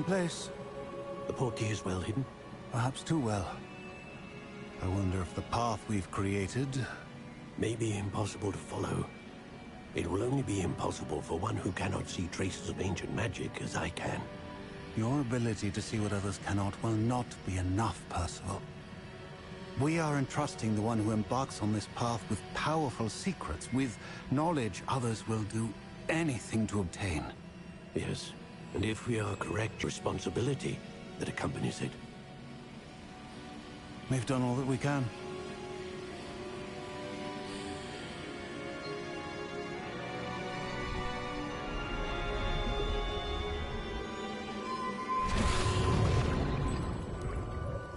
place. The portkey is well hidden? Perhaps too well. I wonder if the path we've created may be impossible to follow. It will only be impossible for one who cannot see traces of ancient magic as I can. Your ability to see what others cannot will not be enough, Percival. We are entrusting the one who embarks on this path with powerful secrets, with knowledge others will do anything to obtain. Yes, and if we are correct, responsibility that accompanies it. We've done all that we can.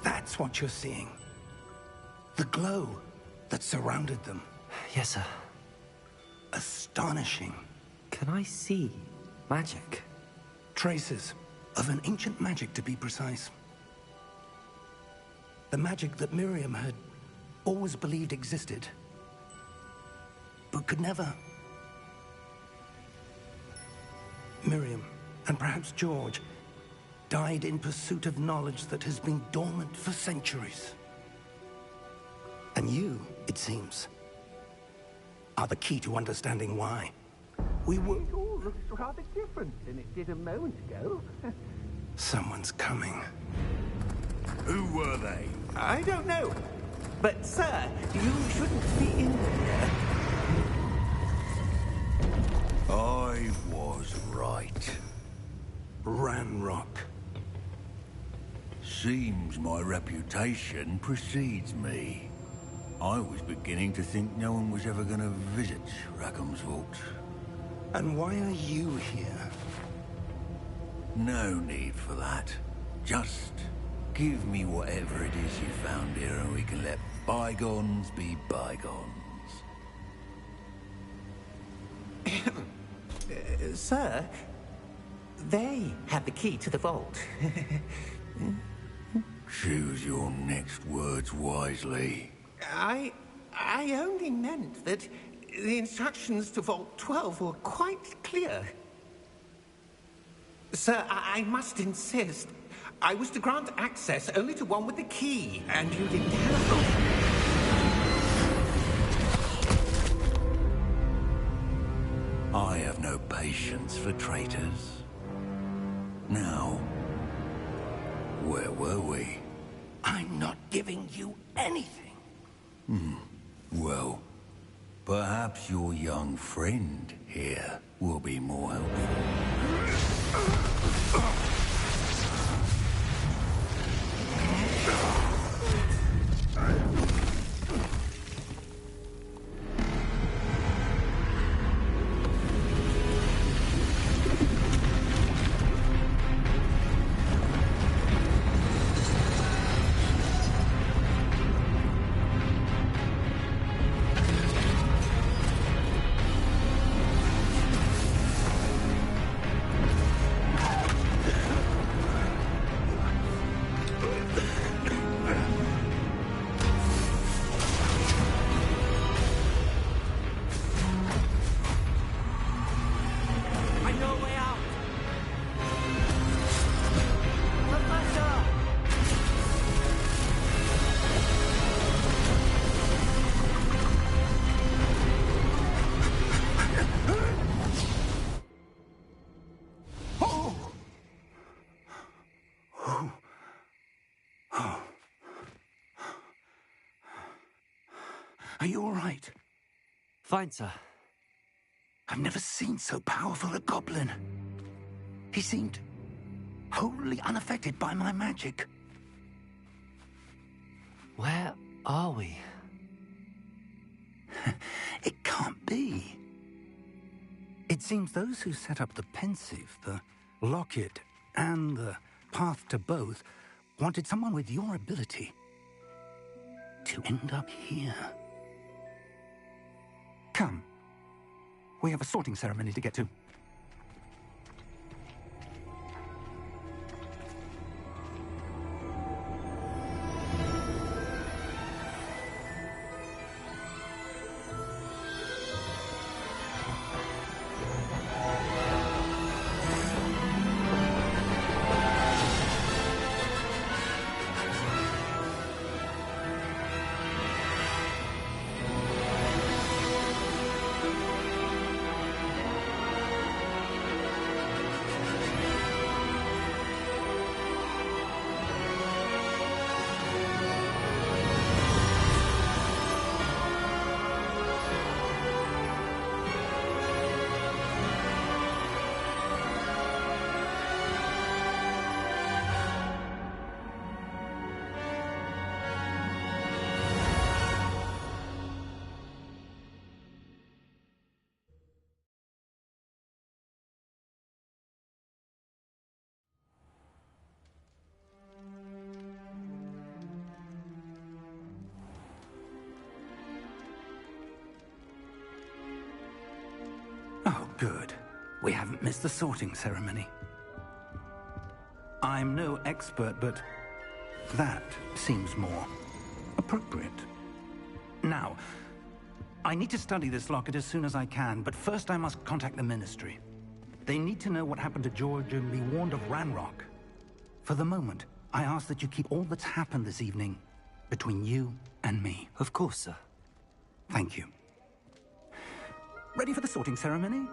That's what you're seeing. The glow that surrounded them. Yes, sir. Astonishing. Can I see magic? Traces of an ancient magic, to be precise. The magic that Miriam had always believed existed, but could never. Miriam, and perhaps George, died in pursuit of knowledge that has been dormant for centuries. And you, it seems, are the key to understanding why. We were... It all looks rather different than it did a moment ago. Someone's coming. Who were they? I don't know. But, sir, you shouldn't be in here. I was right. Ranrock. Seems my reputation precedes me. I was beginning to think no one was ever going to visit Rackham's vault. And why are you here? No need for that. Just give me whatever it is you found here and we can let bygones be bygones. Sir, they have the key to the vault. Choose your next words wisely. I only meant that the instructions to Vault 12 were quite clear. Sir, I must insist. I was to grant access only to one with the key, and you didn't have... I have no patience for traitors. Now, where were we? I'm not giving you anything. Well, perhaps your young friend here will be more helpful. Are you all right? Fine, sir. I've never seen so powerful a goblin. He seemed wholly unaffected by my magic. Where are we? It can't be. It seems those who set up the pensive, the locket, and the path to both wanted someone with your ability to end up here. Come. We have a sorting ceremony to get to. Good. We haven't missed the sorting ceremony. I'm no expert, but that seems more appropriate. Now, I need to study this locket as soon as I can, but first I must contact the Ministry. They need to know what happened to George and be warned of Ranrock. For the moment, I ask that you keep all that's happened this evening between you and me. Of course, sir. Thank you. Ready for the sorting ceremony?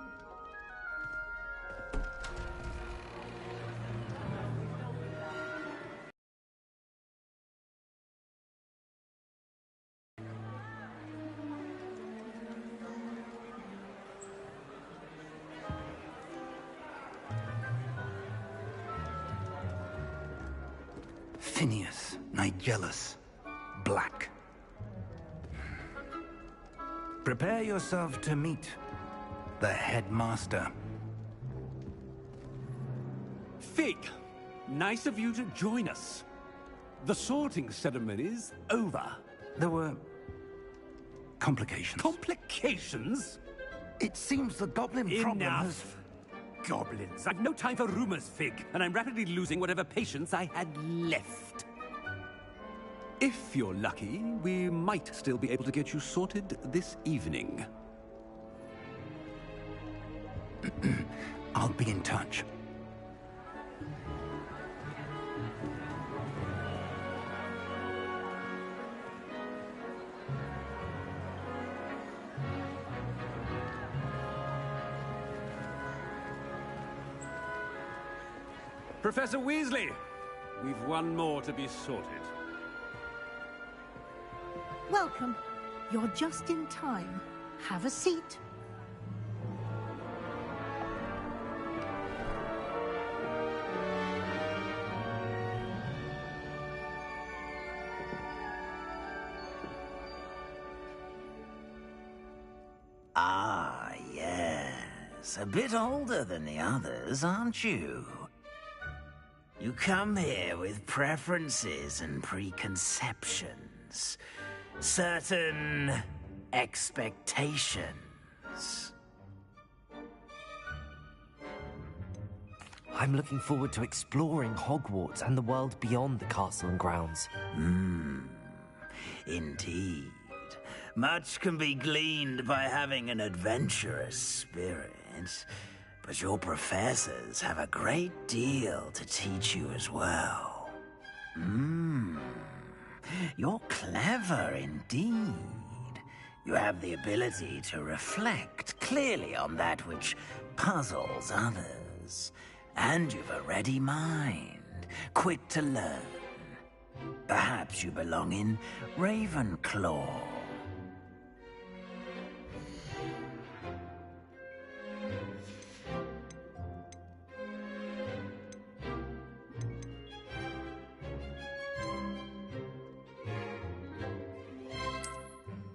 Phineas, Nigellus, Black. Prepare yourself to meet the headmaster. Fig, nice of you to join us. The sorting ceremony's over. There were complications. Complications? It seems the goblin problem has... Enough. Goblins. I've no time for rumors, Fig, and I'm rapidly losing whatever patience I had left. If you're lucky, we might still be able to get you sorted this evening. I'll be in touch. Professor Weasley, we've one more to be sorted. Welcome. You're just in time. Have a seat. Ah, yes. A bit older than the others, aren't you? You come here with preferences and preconceptions. Certain expectations. I'm looking forward to exploring Hogwarts and the world beyond the castle and grounds. Indeed. Much can be gleaned by having an adventurous spirit. But your professors have a great deal to teach you as well. You're clever indeed. You have the ability to reflect clearly on that which puzzles others. And you've a ready mind, quick to learn. Perhaps you belong in Ravenclaw.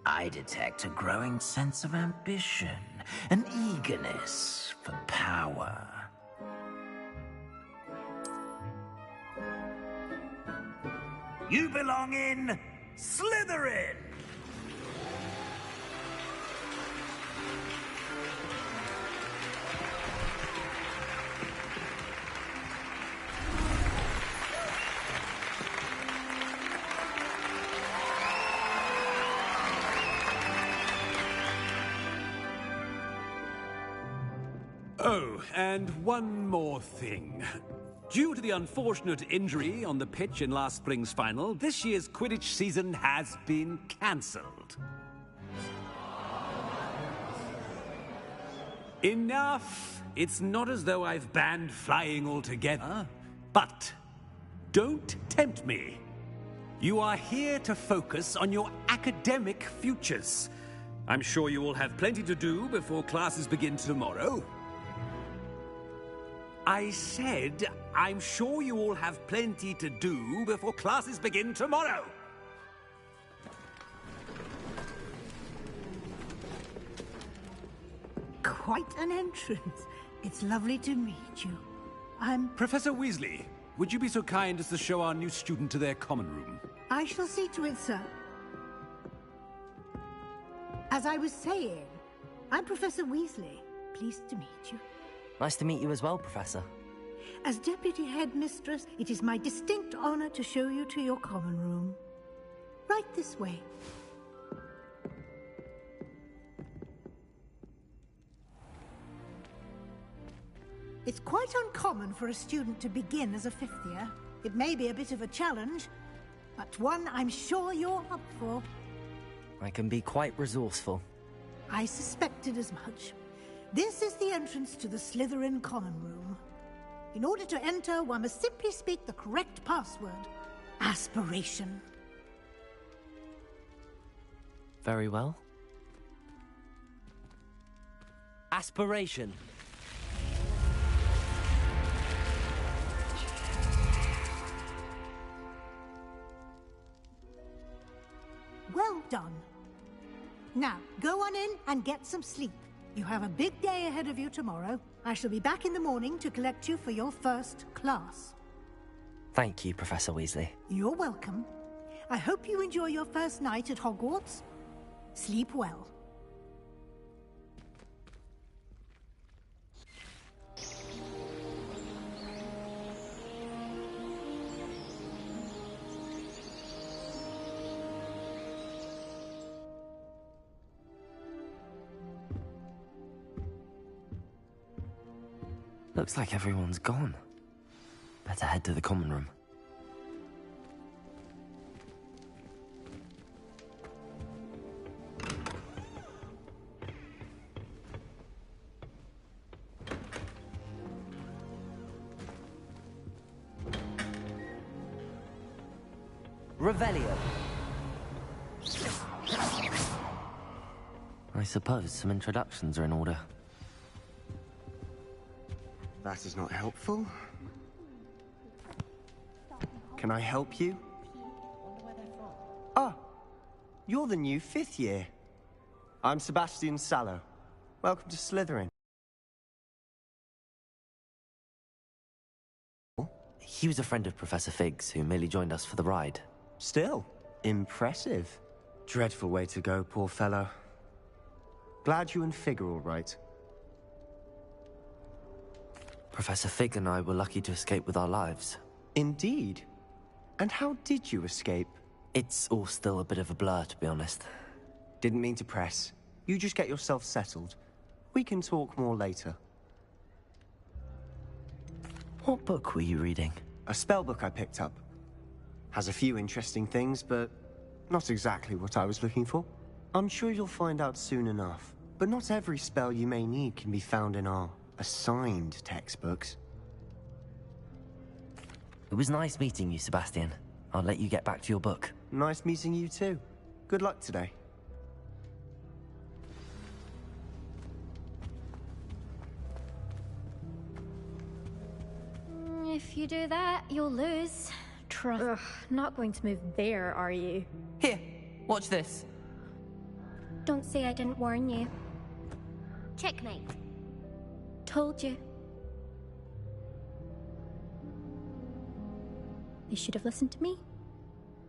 I detect a growing sense of ambition, an eagerness for power. You belong in Slytherin! Oh, and one more thing. Due to the unfortunate injury on the pitch in last spring's final, this year's Quidditch season has been cancelled. Enough! It's not as though I've banned flying altogether, but don't tempt me. You are here to focus on your academic futures. I'm sure you will have plenty to do before classes begin tomorrow. I said, I'm sure you all have plenty to do before classes begin tomorrow. Quite an entrance. It's lovely to meet you. Professor Weasley, would you be so kind as to show our new student to their common room? I shall see to it, sir. As I was saying, I'm Professor Weasley. pleased to meet you. Nice to meet you as well, Professor. As Deputy Headmistress, it is my distinct honor to show you to your common room. Right this way. It's quite uncommon for a student to begin as a fifth year. It may be a bit of a challenge, but one I'm sure you're up for. I can be quite resourceful. I suspected as much. This is the entrance to the Slytherin common room. In order to enter, one must simply speak the correct password. Aspiration. Very well. Aspiration. Well done. Now, go on in and get some sleep. You have a big day ahead of you tomorrow. I shall be back in the morning to collect you for your first class. Thank you, Professor Weasley. You're welcome. I hope you enjoy your first night at Hogwarts. Sleep well. Looks like everyone's gone. Better head to the common room. Revelio. I suppose some introductions are in order. That is not helpful. Can I help you? Ah, you're the new fifth year. I'm Sebastian Sallow. Welcome to Slytherin. He was a friend of Professor Fig's who merely joined us for the ride. Still, impressive. Dreadful way to go, poor fellow. Glad you and Fig are all right. Professor Fig and I were lucky to escape with our lives. Indeed. And how did you escape? It's all still a bit of a blur, to be honest. Didn't mean to press. You just get yourself settled. We can talk more later. What book were you reading? A spell book I picked up. Has a few interesting things, but not exactly what I was looking for. I'm sure you'll find out soon enough. But not every spell you may need can be found in our assigned textbooks. It was nice meeting you, Sebastian. I'll let you get back to your book. Nice meeting you too. Good luck today. If you do that, you'll lose. Trust. Ugh, not going to move there, are you? Here, watch this. Don't say I didn't warn you. Checkmate. Told you. You should have listened to me.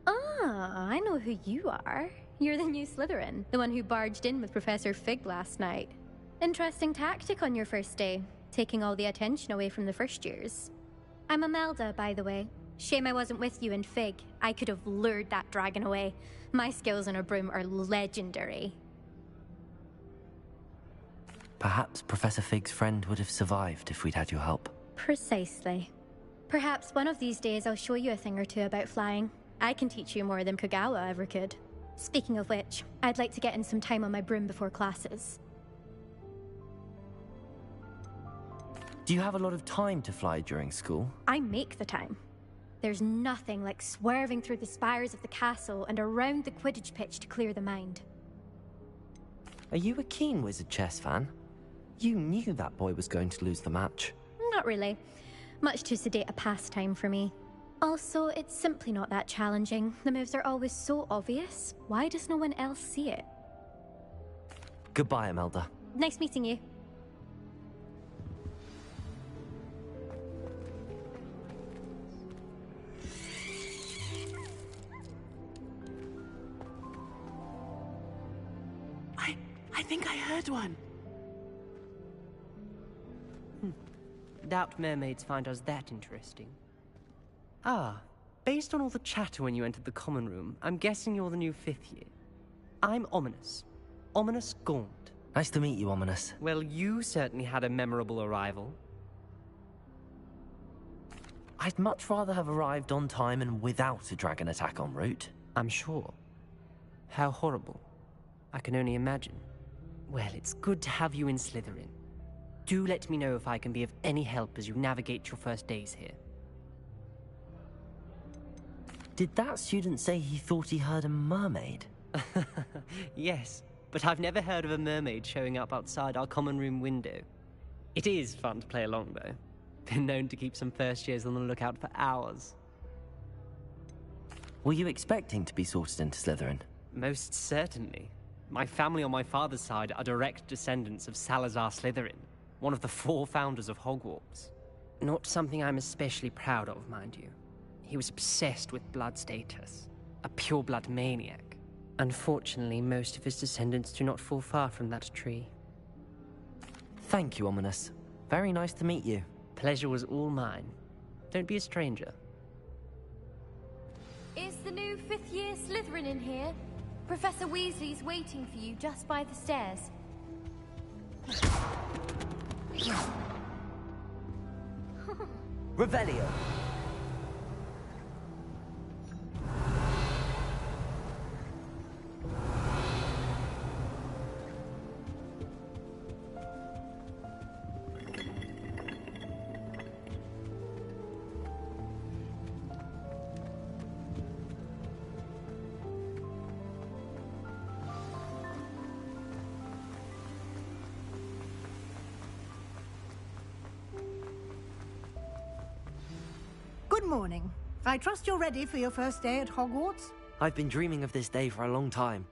Ah, I know who you are. You're the new Slytherin, the one who barged in with Professor Fig last night. Interesting tactic on your first day, taking all the attention away from the first years. I'm Imelda, by the way. Shame I wasn't with you in Fig. I could have lured that dragon away. My skills on a broom are legendary. Perhaps Professor Fig's friend would have survived if we'd had your help. Precisely. Perhaps one of these days I'll show you a thing or two about flying. I can teach you more than Kogawa ever could. Speaking of which, I'd like to get in some time on my broom before classes. Do you have a lot of time to fly during school? I make the time. There's nothing like swerving through the spires of the castle and around the Quidditch pitch to clear the mind. Are you a keen Wizard chess fan? You knew that boy was going to lose the match. Not really. Much too sedate a pastime for me. Also, it's simply not that challenging. The moves are always so obvious. Why does no one else see it? Goodbye, Imelda. Nice meeting you. I think I heard one. Doubt mermaids find us that interesting. Ah, based on all the chatter when you entered the common room, I'm guessing you're the new 5th year. I'm Ominous. Ominous Gaunt. Nice to meet you, Ominous. Well, you certainly had a memorable arrival. I'd much rather have arrived on time and without a dragon attack en route. I'm sure. How horrible. I can only imagine. Well, it's good to have you in Slytherin. Do let me know if I can be of any help as you navigate your first days here. Did that student say he thought he heard a mermaid? Yes, but I've never heard of a mermaid showing up outside our common room window. It is fun to play along, though. Been known to keep some first years on the lookout for hours. Were you expecting to be sorted into Slytherin? Most certainly. My family on my father's side are direct descendants of Salazar Slytherin, one of the 4 founders of Hogwarts. Not something I'm especially proud of, mind you. He was obsessed with blood status, a pure-blood maniac. Unfortunately, most of his descendants do not fall far from that tree. Thank you, Ominous. Very nice to meet you. Pleasure was all mine. Don't be a stranger. Is the new 5th year Slytherin in here? Professor Weasley's waiting for you just by the stairs. Revelio. Good morning. I trust you're ready for your first day at Hogwarts? I've been dreaming of this day for a long time.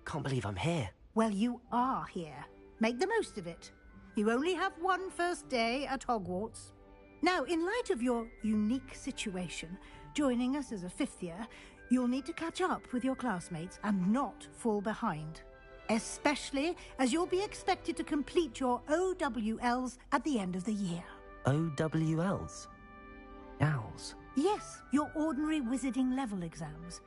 Can't believe I'm here. Well, you are here. Make the most of it. You only have one first day at Hogwarts. Now, in light of your unique situation, joining us as a 5th year, you'll need to catch up with your classmates and not fall behind. Especially as you'll be expected to complete your OWLs at the end of the year. OWLs? Owls? Yes, your ordinary wizarding level exams.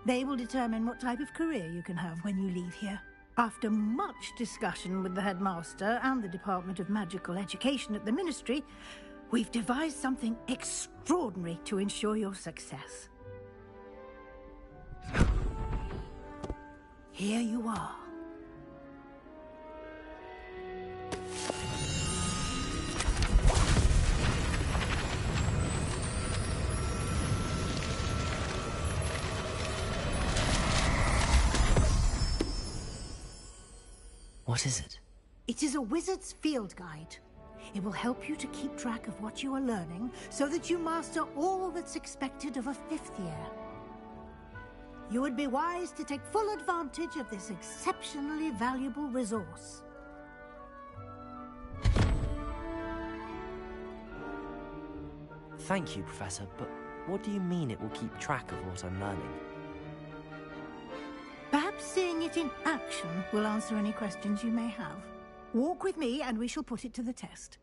They will determine what type of career you can have when you leave here. After much discussion with the headmaster and the Department of Magical Education at the Ministry, we've devised something extraordinary to ensure your success. Here you are. What is it? It is a wizard's field guide. It will help you to keep track of what you are learning so that you master all that's expected of a 5th year. You would be wise to take full advantage of this exceptionally valuable resource. Thank you, Professor, but what do you mean it will keep track of what I'm learning? Perhaps seeing it in action will answer any questions you may have. Walk with me and we shall put it to the test.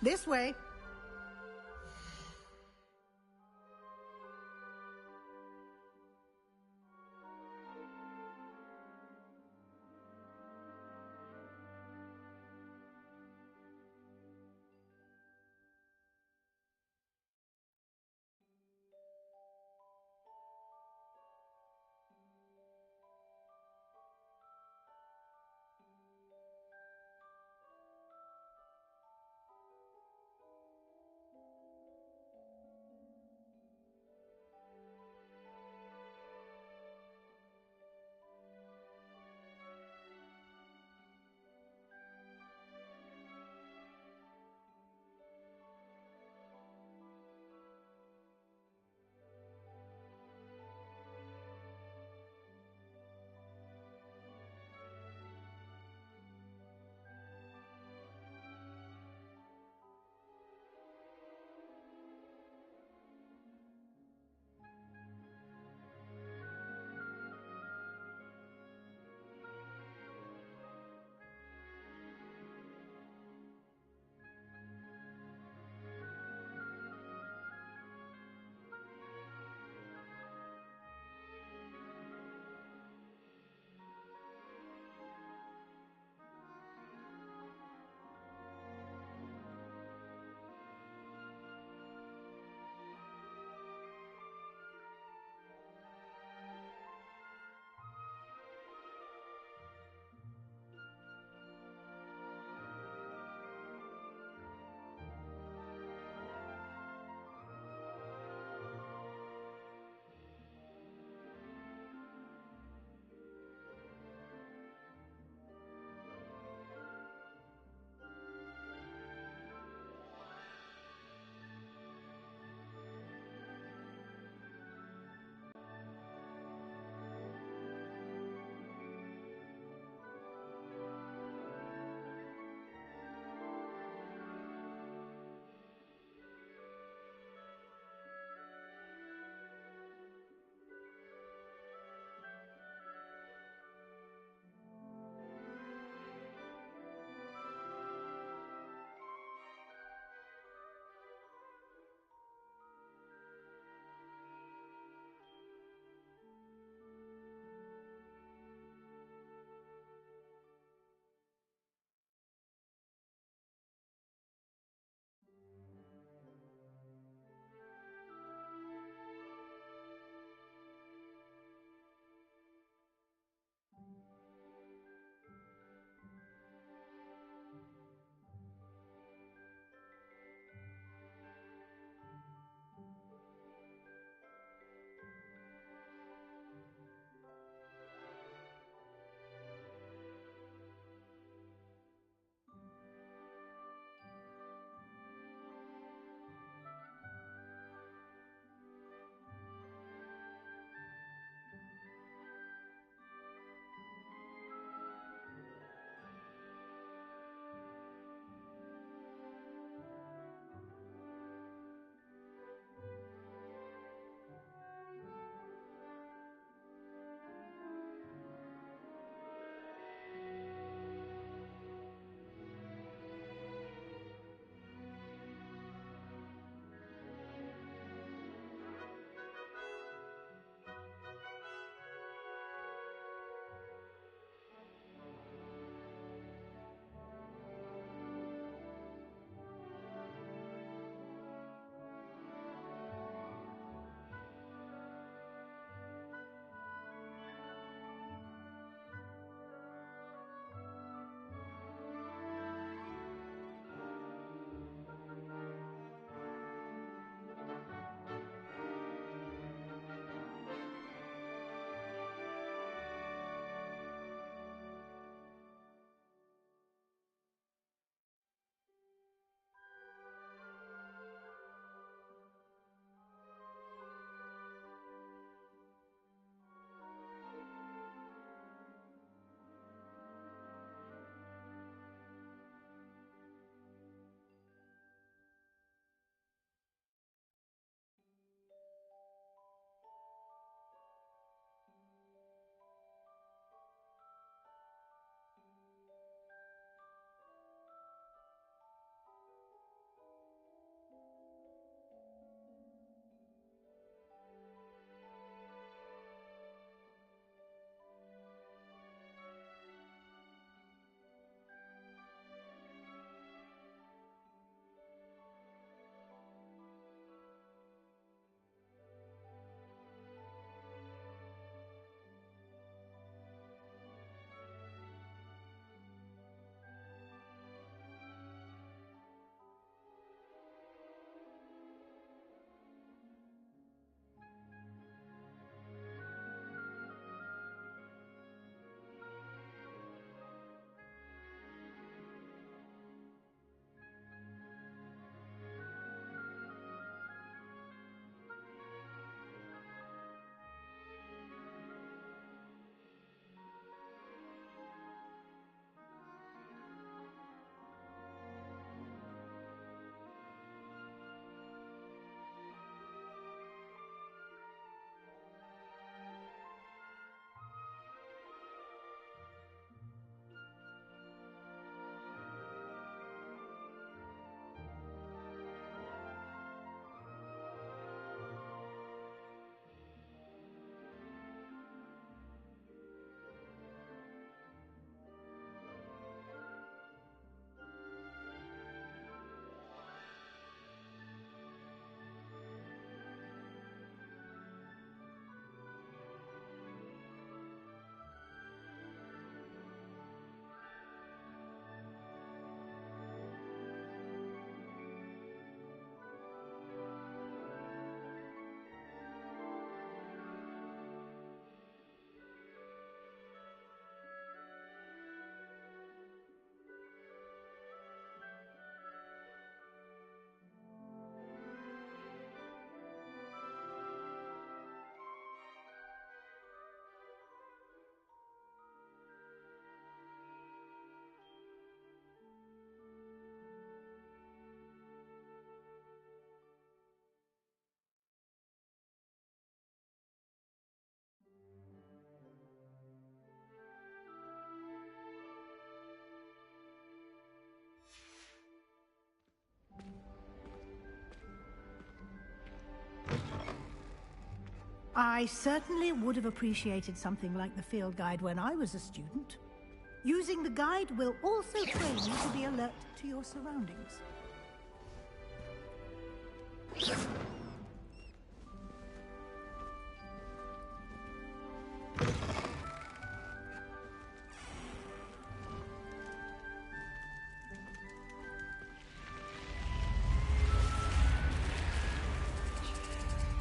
This way. I certainly would have appreciated something like the field guide when I was a student. Using the guide will also train you to be alert to your surroundings.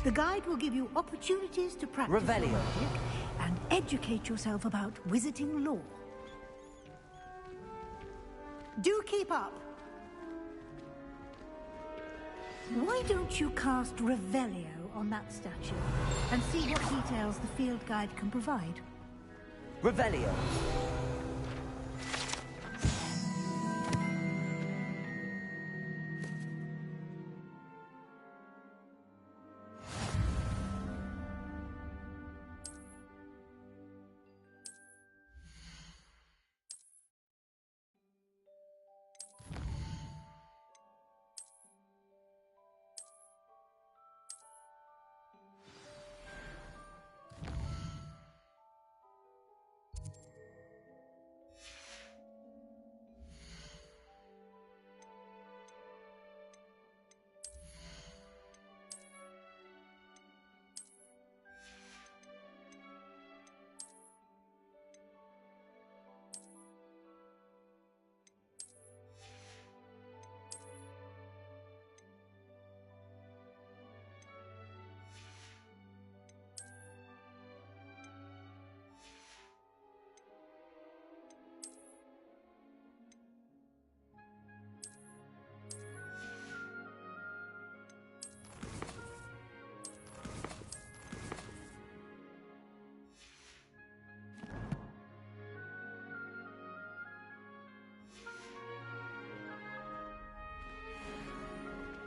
The guide will give you opportunities to practice your magic and educate yourself about wizarding lore. Do keep up. Why don't you cast Revelio on that statue and see what details the field guide can provide? Revelio.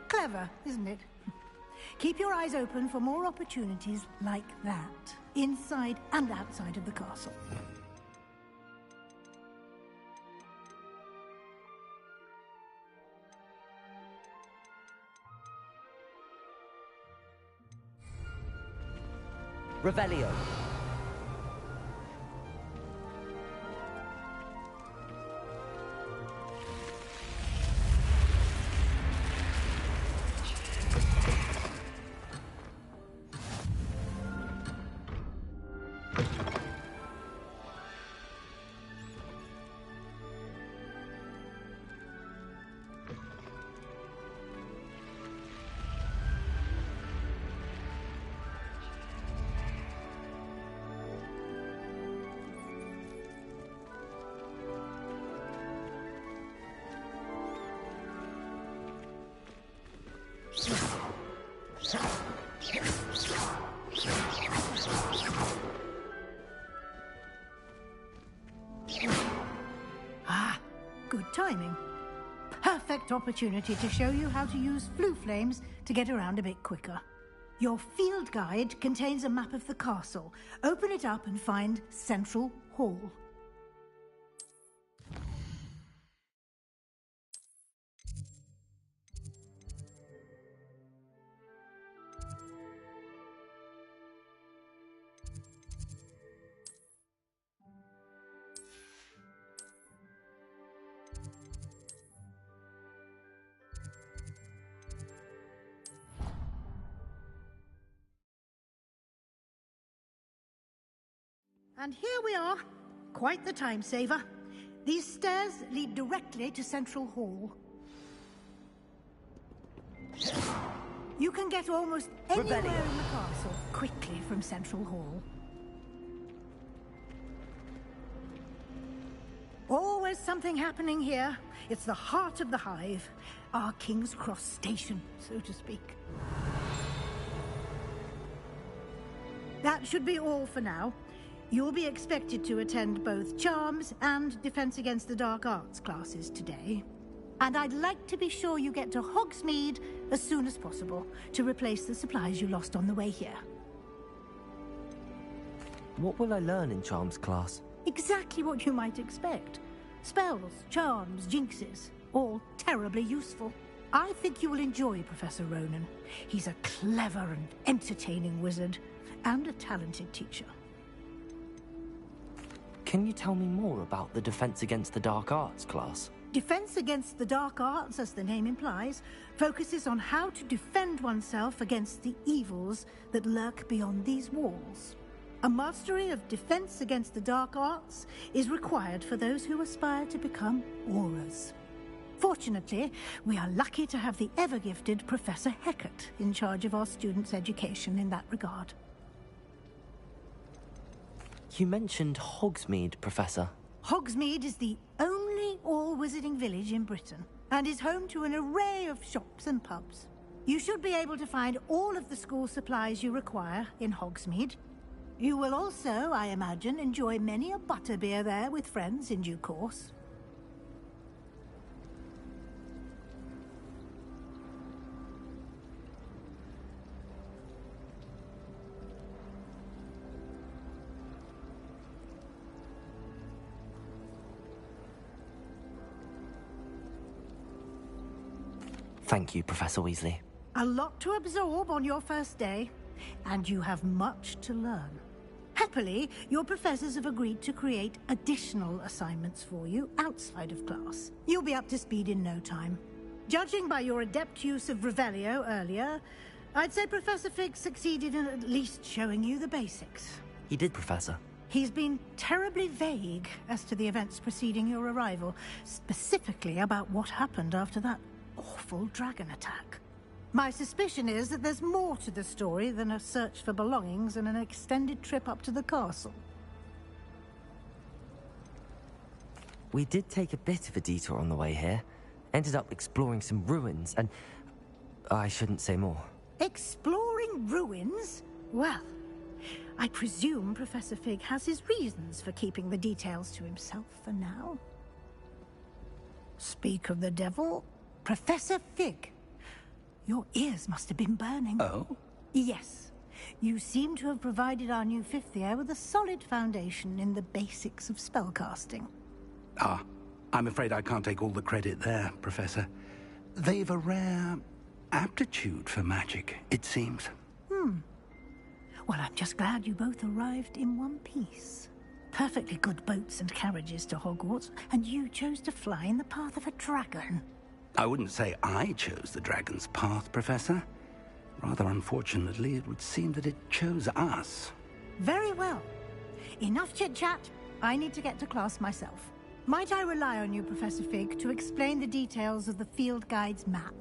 Clever, isn't it? Keep your eyes open for more opportunities like that, inside and outside of the castle. Revelio. Ah, good timing. Perfect opportunity to show you how to use flue flames to get around a bit quicker. Your field guide contains a map of the castle. Open it up and find Central Hall. And here we are. Quite the time saver. These stairs lead directly to Central Hall. You can get almost anywhere in the castle quickly from Central Hall. Always something happening here. It's the heart of the hive. Our King's Cross station, so to speak. That should be all for now. You'll be expected to attend both Charms and Defense Against the Dark Arts classes today. And I'd like to be sure you get to Hogsmeade as soon as possible to replace the supplies you lost on the way here. What will I learn in Charms class? Exactly what you might expect. Spells, charms, jinxes, all terribly useful. I think you will enjoy Professor Ronan. He's a clever and entertaining wizard. and a talented teacher. Can you tell me more about the Defense Against the Dark Arts class? Defense Against the Dark Arts, as the name implies, focuses on how to defend oneself against the evils that lurk beyond these walls. A mastery of Defense Against the Dark Arts is required for those who aspire to become Aurors. Fortunately, we are lucky to have the ever-gifted Professor Hecat in charge of our students' education in that regard. You mentioned Hogsmeade, Professor. Hogsmeade is the only all-wizarding village in Britain, and is home to an array of shops and pubs. You should be able to find all of the school supplies you require in Hogsmeade. You will also, I imagine, enjoy many a butterbeer there with friends in due course. Thank you, Professor Weasley. A lot to absorb on your first day, and you have much to learn. Happily, your professors have agreed to create additional assignments for you outside of class. You'll be up to speed in no time. Judging by your adept use of Revelio earlier, I'd say Professor Fig succeeded in at least showing you the basics. He did, Professor. He's been terribly vague as to the events preceding your arrival, specifically about what happened after that awful dragon attack. My suspicion is that there's more to the story than a search for belongings and an extended trip up to the castle. We did take a bit of a detour on the way here. Ended up exploring some ruins, and I shouldn't say more. Exploring ruins? Well, I presume Professor Fig has his reasons for keeping the details to himself for now. Speak of the devil, Professor Fig. Your ears must have been burning. Oh? Yes. You seem to have provided our new fifth year with a solid foundation in the basics of spellcasting. Ah, I'm afraid I can't take all the credit there, Professor. They've a rare aptitude for magic, it seems. Well, I'm just glad you both arrived in one piece. Perfectly good boats and carriages to Hogwarts, and you chose to fly in the path of a dragon. I wouldn't say I chose the dragon's path, Professor. Rather unfortunately, it would seem that it chose us. Very well. Enough chit-chat. I need to get to class myself. Might I rely on you, Professor Fig, to explain the details of the field guide's map?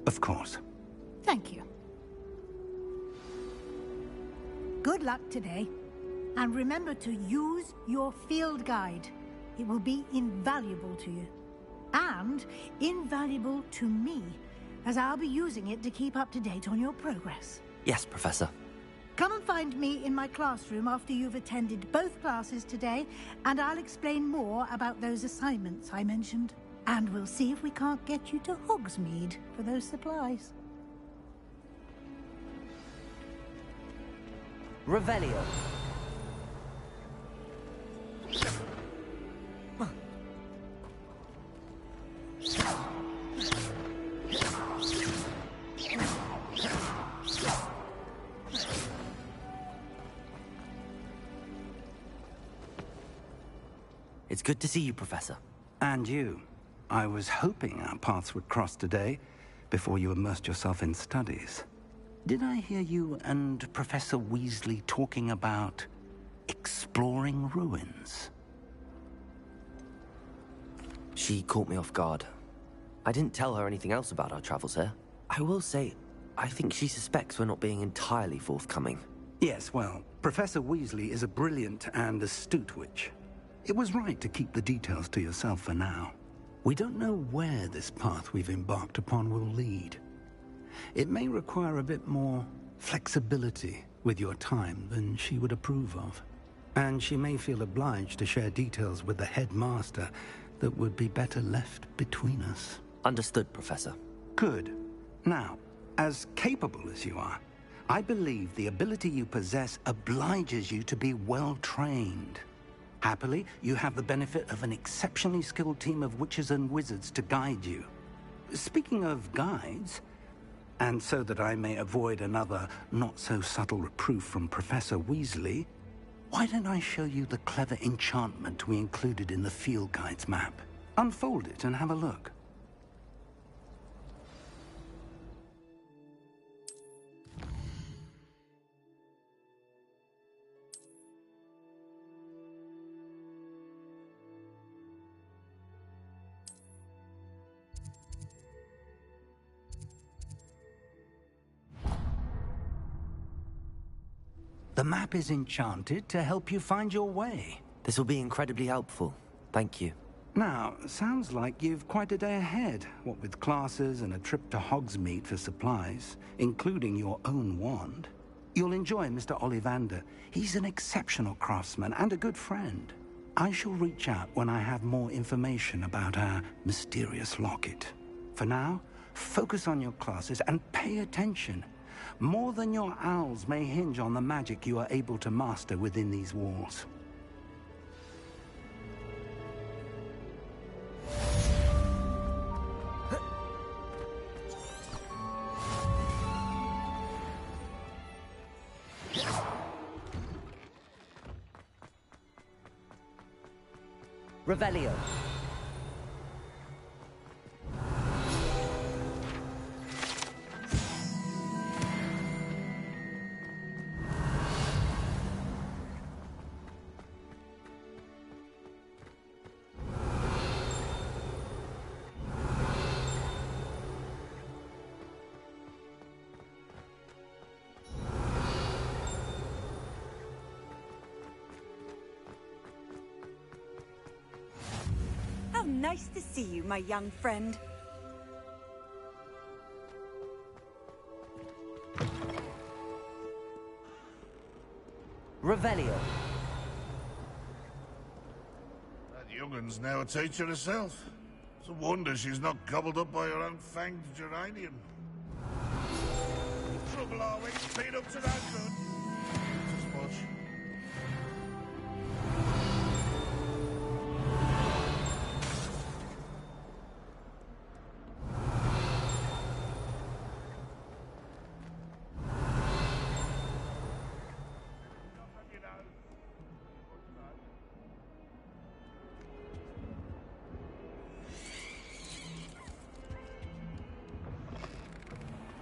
Of course. Thank you. Good luck today. And remember to use your field guide. It will be invaluable to you. And invaluable to me, as I'll be using it to keep up to date on your progress. Yes, Professor. Come and find me in my classroom after you've attended both classes today, and I'll explain more about those assignments I mentioned. And we'll see if we can't get you to Hogsmeade for those supplies. Revelio. It's good to see you, Professor. And you. I was hoping our paths would cross today, before you immersed yourself in studies. Did I hear you and Professor Weasley talking about exploring ruins? She caught me off guard. I didn't tell her anything else about our travels here. I will say, I think she suspects we're not being entirely forthcoming. Yes, well, Professor Weasley is a brilliant and astute witch. It was right to keep the details to yourself for now. We don't know where this path we've embarked upon will lead. It may require a bit more flexibility with your time than she would approve of. And she may feel obliged to share details with the headmaster that would be better left between us. Understood, Professor. Good. Now, as capable as you are, I believe the ability you possess obliges you to be well-trained. Happily, you have the benefit of an exceptionally skilled team of witches and wizards to guide you. Speaking of guides, And so that I may avoid another not-so-subtle reproof from Professor Weasley, why don't I show you the clever enchantment we included in the field guide's map? Unfold it and have a look. The map is enchanted to help you find your way. This will be incredibly helpful. Thank you. Now, sounds like you've quite a day ahead, what with classes and a trip to Hogsmeade for supplies, including your own wand. You'll enjoy Mr. Ollivander. He's an exceptional craftsman and a good friend. I shall reach out when I have more information about our mysterious locket. For now, focus on your classes and pay attention. More than your owls may hinge on the magic you are able to master within these walls. Revelio. Nice to see you, my young friend. Revelio. That young'un's now a teacher herself. It's a wonder she's not gobbled up by her own fanged geranium. Trouble are we? Speed up to that good. Just watch.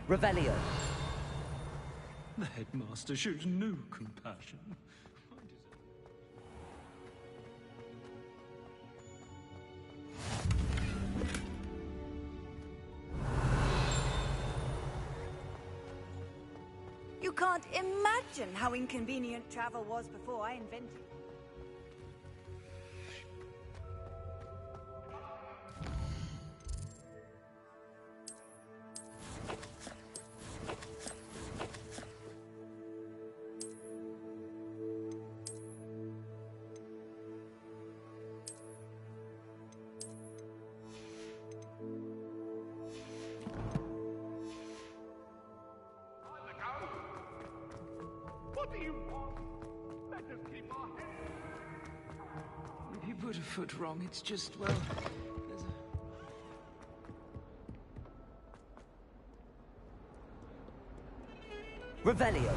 Revelio. The headmaster shows no compassion. You can't imagine how inconvenient travel was before I invented it. What do you want? Let us keep our heads. You put a foot wrong. It's just, well, there's a... Revelio.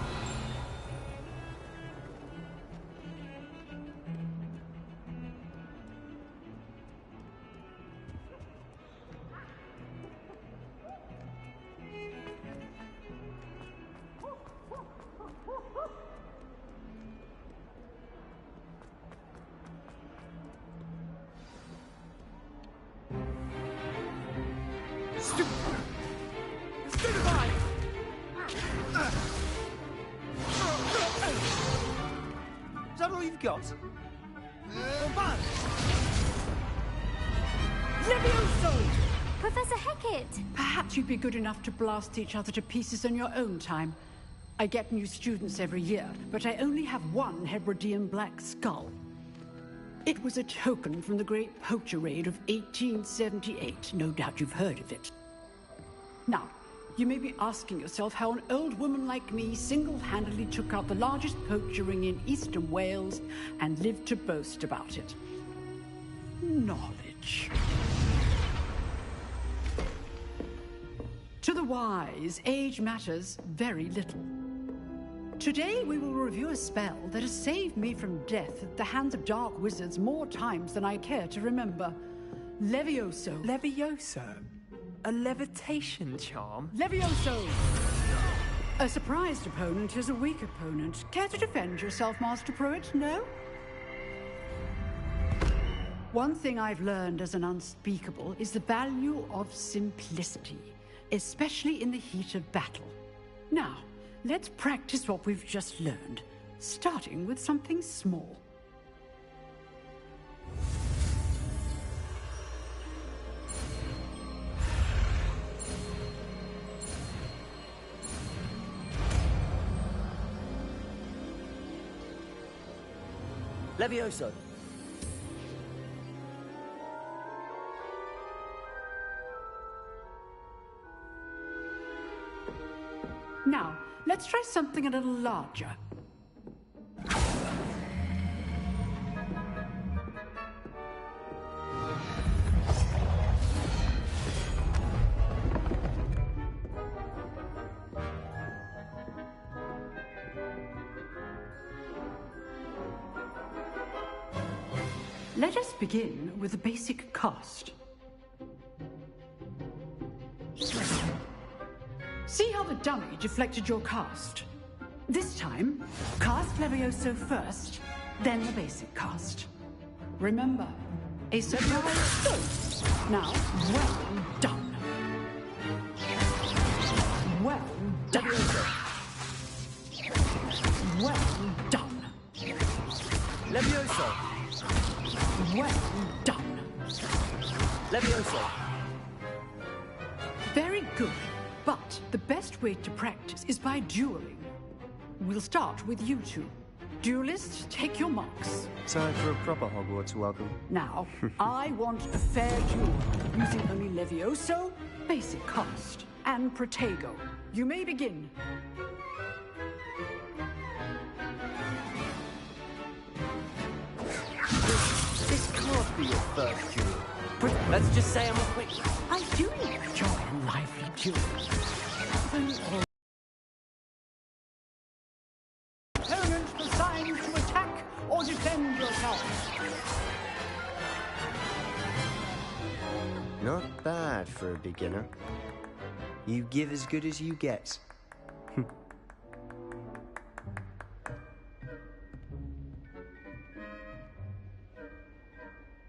Is that all you've got? Levioso! Professor Hecat! Perhaps you'd be good enough to blast each other to pieces on your own time. I get new students every year, but I only have one Hebridean black skull. It was a token from the Great Poacher Raid of 1878. No doubt you've heard of it. Now, you may be asking yourself how an old woman like me single-handedly took out the largest poacher ring in eastern Wales and lived to boast about it. Knowledge. To the wise, age matters very little. Today we will review a spell that has saved me from death at the hands of dark wizards more times than I care to remember. Levioso. Levioso? A levitation charm? Levioso! A surprised opponent is a weak opponent. Care to defend yourself, Master Pruitt? No? One thing I've learned as an unspeakable is the value of simplicity, especially in the heat of battle. Now, let's practice what we've just learned, starting with something small. Levioso. Now, let's try something a little larger. Let us begin with the basic cast. See how the dummy deflected your cast? This time, cast Levioso first, then the basic cast. Remember, a surprise first. Now, well done. Well done. Well done. Levioso. Well done. Levioso. Very good. But the best way to practice is by dueling. We'll start with you two. Duelists, take your marks. Time for a proper Hogwarts welcome. Now, I want a fair duel, using only Levioso, basic cast, and Protego. You may begin. This can't be your first duel. Let's just say I'm a quick... I do enjoy a lively duel. Opponent assigned to attack or defend yourself. Not bad for a beginner. You give as good as you get.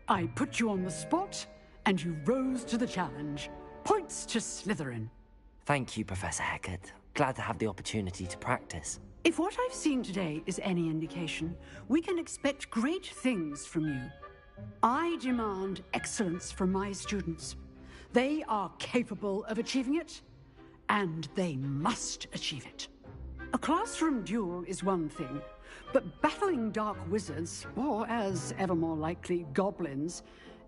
I put you on the spot, and you rose to the challenge. Points to Slytherin. Thank you, Professor Hecat. Glad to have the opportunity to practice. If what I've seen today is any indication, we can expect great things from you. I demand excellence from my students. They are capable of achieving it, and they must achieve it. A classroom duel is one thing, but battling dark wizards, or as ever more likely, goblins,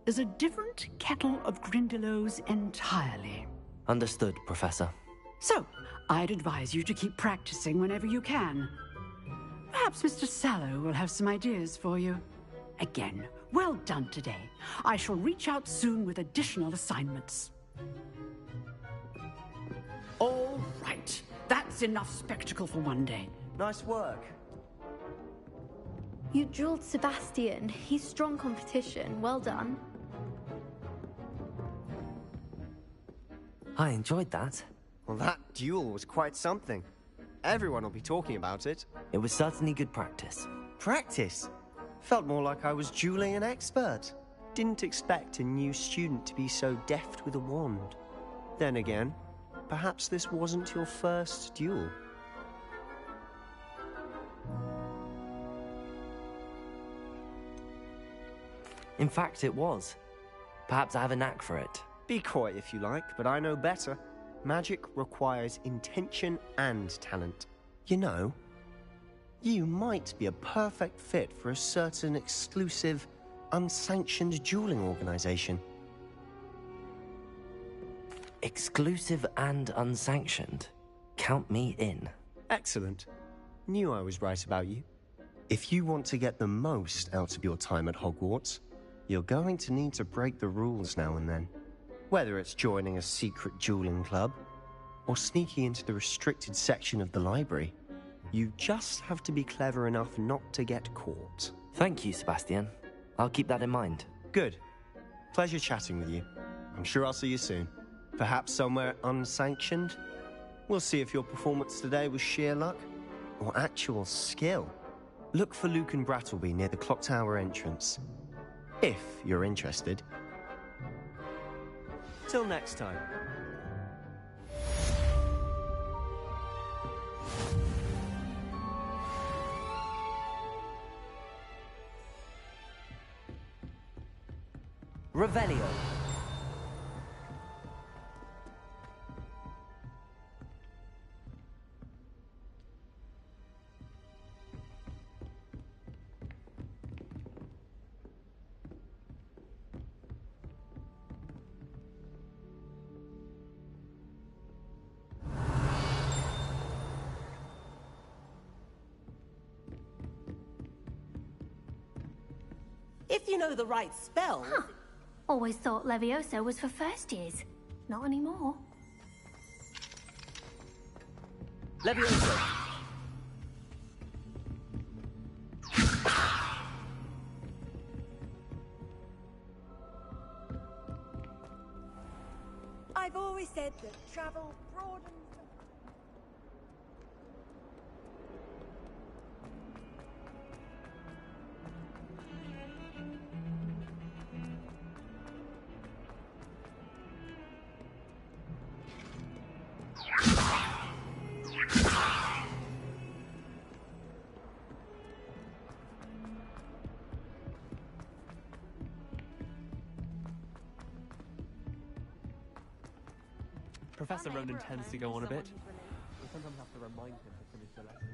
is a different kettle of Grindylows entirely. Understood, Professor. So, I'd advise you to keep practicing whenever you can. Perhaps Mr. Sallow will have some ideas for you. Again, well done today. I shall reach out soon with additional assignments. All right. That's enough spectacle for one day. Nice work. You drilled Sebastian. He's strong competition. Well done. I enjoyed that. Well, that duel was quite something. Everyone will be talking about it. It was certainly good practice. Practice? Felt more like I was dueling an expert. Didn't expect a new student to be so deft with a wand. Then again, perhaps this wasn't your first duel. In fact, it was. Perhaps I have a knack for it. Be coy if you like, but I know better. Magic requires intention and talent. You know, you might be a perfect fit for a certain exclusive, unsanctioned dueling organization. Exclusive and unsanctioned? Count me in. Excellent. Knew I was right about you. If you want to get the most out of your time at Hogwarts, you're going to need to break the rules now and then. Whether it's joining a secret dueling club, or sneaking into the restricted section of the library. You just have to be clever enough not to get caught. Thank you, Sebastian. I'll keep that in mind. Good. Pleasure chatting with you. I'm sure I'll see you soon. Perhaps somewhere unsanctioned? We'll see if your performance today was sheer luck or actual skill. Look for Luke and Brattleby near the clock tower entrance, if you're interested. Till next time. Revelio. If you know the right spell. Huh. Always thought Levioso was for first years. Not anymore. Levioso. I've always said that travel broadens the... Professor Ronan tends to go on a bit. We sometimes have to remind him to finish the lesson.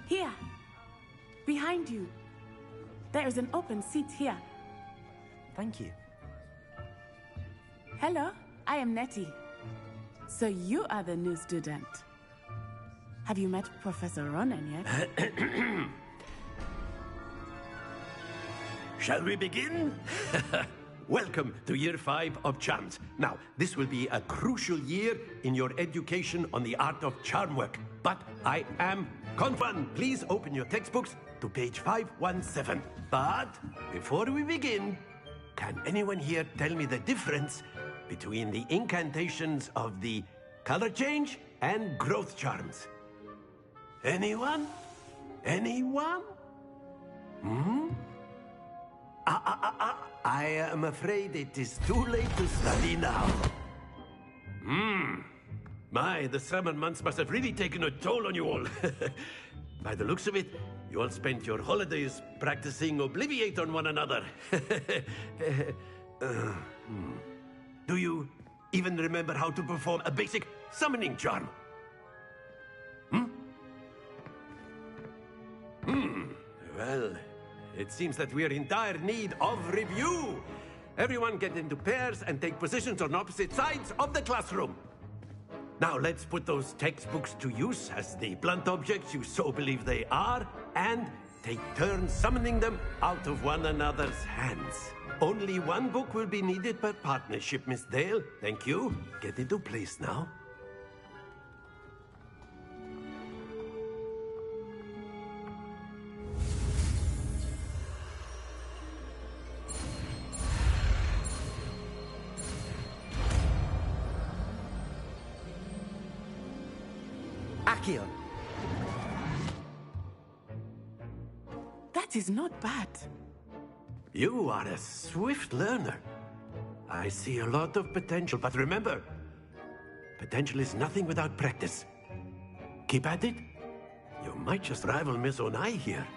Here! Behind you! There is an open seat here. Thank you. Hello, I am Nettie. So you are the new student. Have you met Professor Ronan yet? Shall we begin? Welcome to Year 5 of Charms. Now, this will be a crucial year in your education on the art of charm work. But I am confident. Please open your textbooks to page 517. But before we begin, can anyone here tell me the difference between the incantations of the color change and growth charms? Anyone? Anyone? Hmm? I am afraid it is too late to study now. My, the summer months must have really taken a toll on you all. By the looks of it, you all spent your holidays practicing Obliviate on one another. Do you even remember how to perform a basic summoning charm? Well, it seems that we are in dire need of review. Everyone get into pairs and take positions on opposite sides of the classroom. Now let's put those textbooks to use as the blunt objects you so believe they are, and take turns summoning them out of one another's hands. Only one book will be needed per partnership, Miss Dale. Thank you. Get into place now. Accio. That is not bad. You are a swift learner. I see a lot of potential, but remember, potential is nothing without practice. Keep at it. You might just rival Miss Onai here.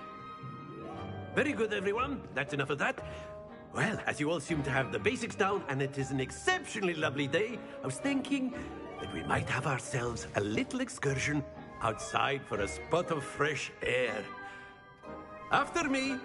Very good, everyone. That's enough of that. Well, as you all seem to have the basics down, and it is an exceptionally lovely day, I was thinking that we might have ourselves a little excursion outside for a spot of fresh air. After me.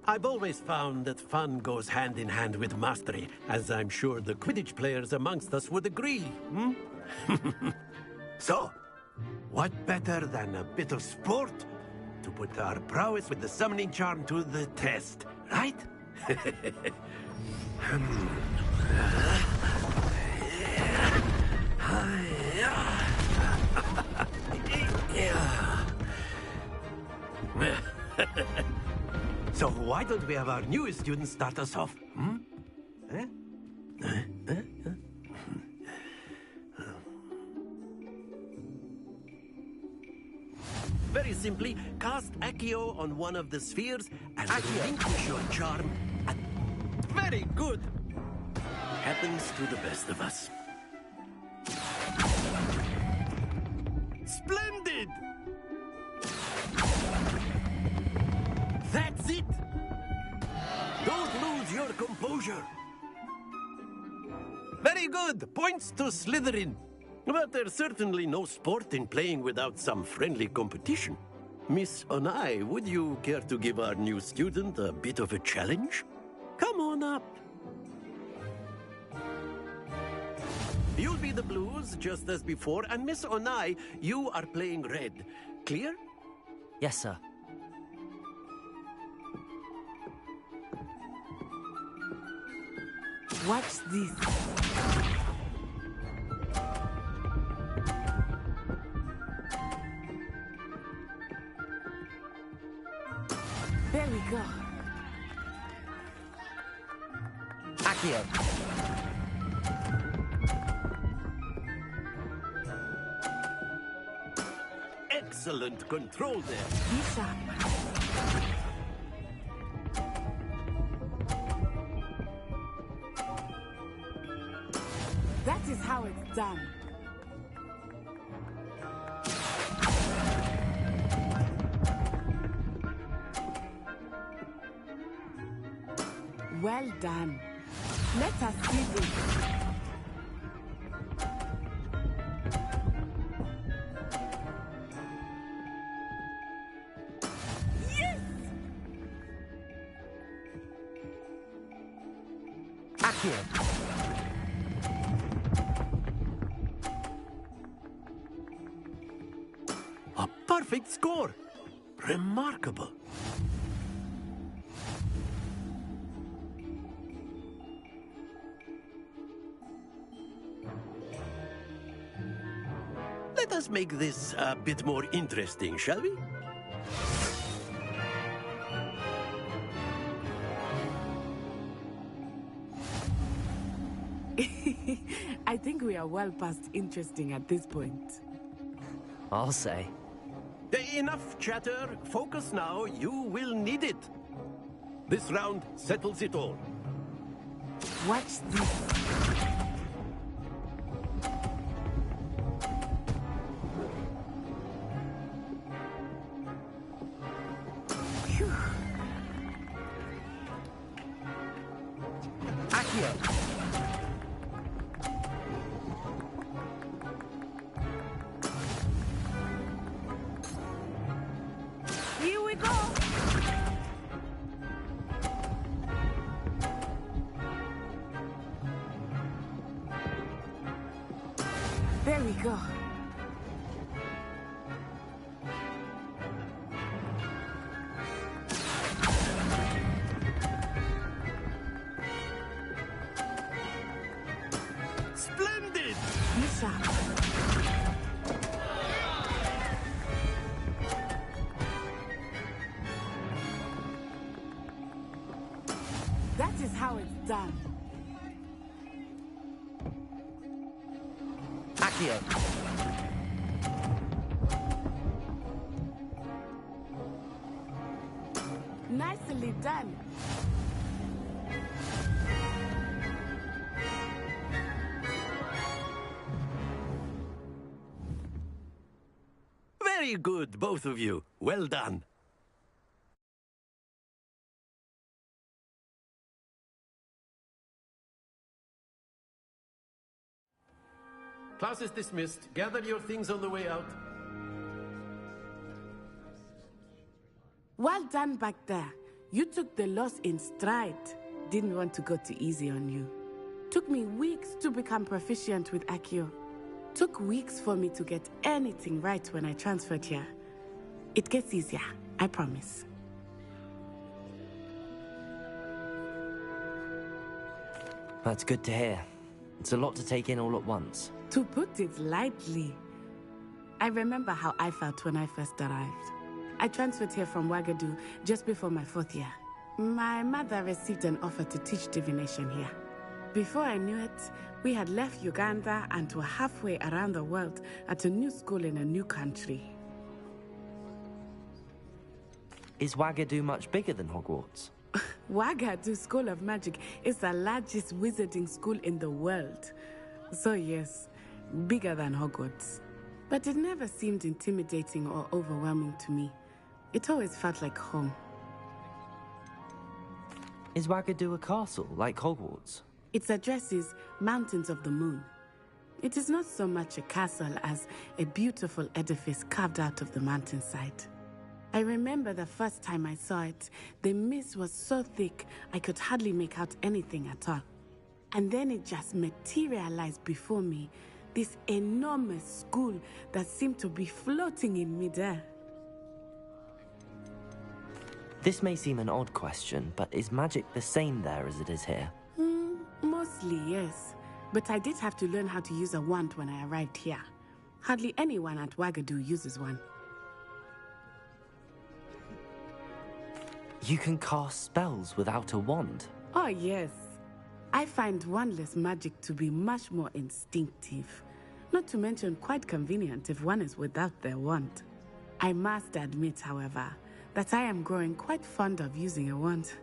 I've always found that fun goes hand in hand with mastery, as I'm sure the Quidditch players amongst us would agree, hmm? So, what better than a bit of sport to put our prowess with the summoning charm to the test, right? So why don't we have our newest student start us off? Hmm? Very simply, cast Accio on one of the spheres and relinquish your charm. Very good! Happens to the best of us. Splendid! That's it! Don't lose your composure. Very good! Points to Slytherin. But there's certainly no sport in playing without some friendly competition. Miss Onai, would you care to give our new student a bit of a challenge? Come on up. You'll be the blues, just as before, and Miss Onai, you are playing red. Clear? Yes, sir. Watch this. There we go. Accio. Excellent control there. Be sharp. That is how it's done. Well done. Let us see this. Yes! Accio. A perfect score. Remarkable. Let us make this a bit more interesting, shall we? I think we are well past interesting at this point. I'll say. Enough chatter. Focus now. You will need it. This round settles it all. Watch this. Accio. Here we go. There we go. Splendid! Be sharp. That is how it's done. Accio. Nicely done. Very good, both of you. Well done. Class is dismissed. Gather your things on the way out. Well done back there. You took the loss in stride. Didn't want to go too easy on you. Took me weeks to become proficient with Accio. Took weeks for me to get anything right when I transferred here. It gets easier, I promise. That's good to hear. It's a lot to take in all at once. To put it lightly, I remember how I felt when I first arrived. I transferred here from Wagadu just before my 4th year. My mother received an offer to teach divination here. Before I knew it, we had left Uganda and were halfway around the world at a new school in a new country. Is Wagadu much bigger than Hogwarts? Wagadu School of Magic is the largest wizarding school in the world. So yes, bigger than Hogwarts. But it never seemed intimidating or overwhelming to me. It always felt like home. Is Wagadu a castle, like Hogwarts? Its address is Mountains of the Moon. It is not so much a castle as a beautiful edifice carved out of the mountainside. I remember the first time I saw it, the mist was so thick I could hardly make out anything at all. And then it just materialized before me, this enormous school that seemed to be floating in midair. This may seem an odd question, but is magic the same there as it is here? Mostly, yes. But I did have to learn how to use a wand when I arrived here. Hardly anyone at Wagadu uses one. You can cast spells without a wand? Oh, yes. I find wandless magic to be much more instinctive. Not to mention quite convenient if one is without their wand. I must admit, however, that I am growing quite fond of using a wand.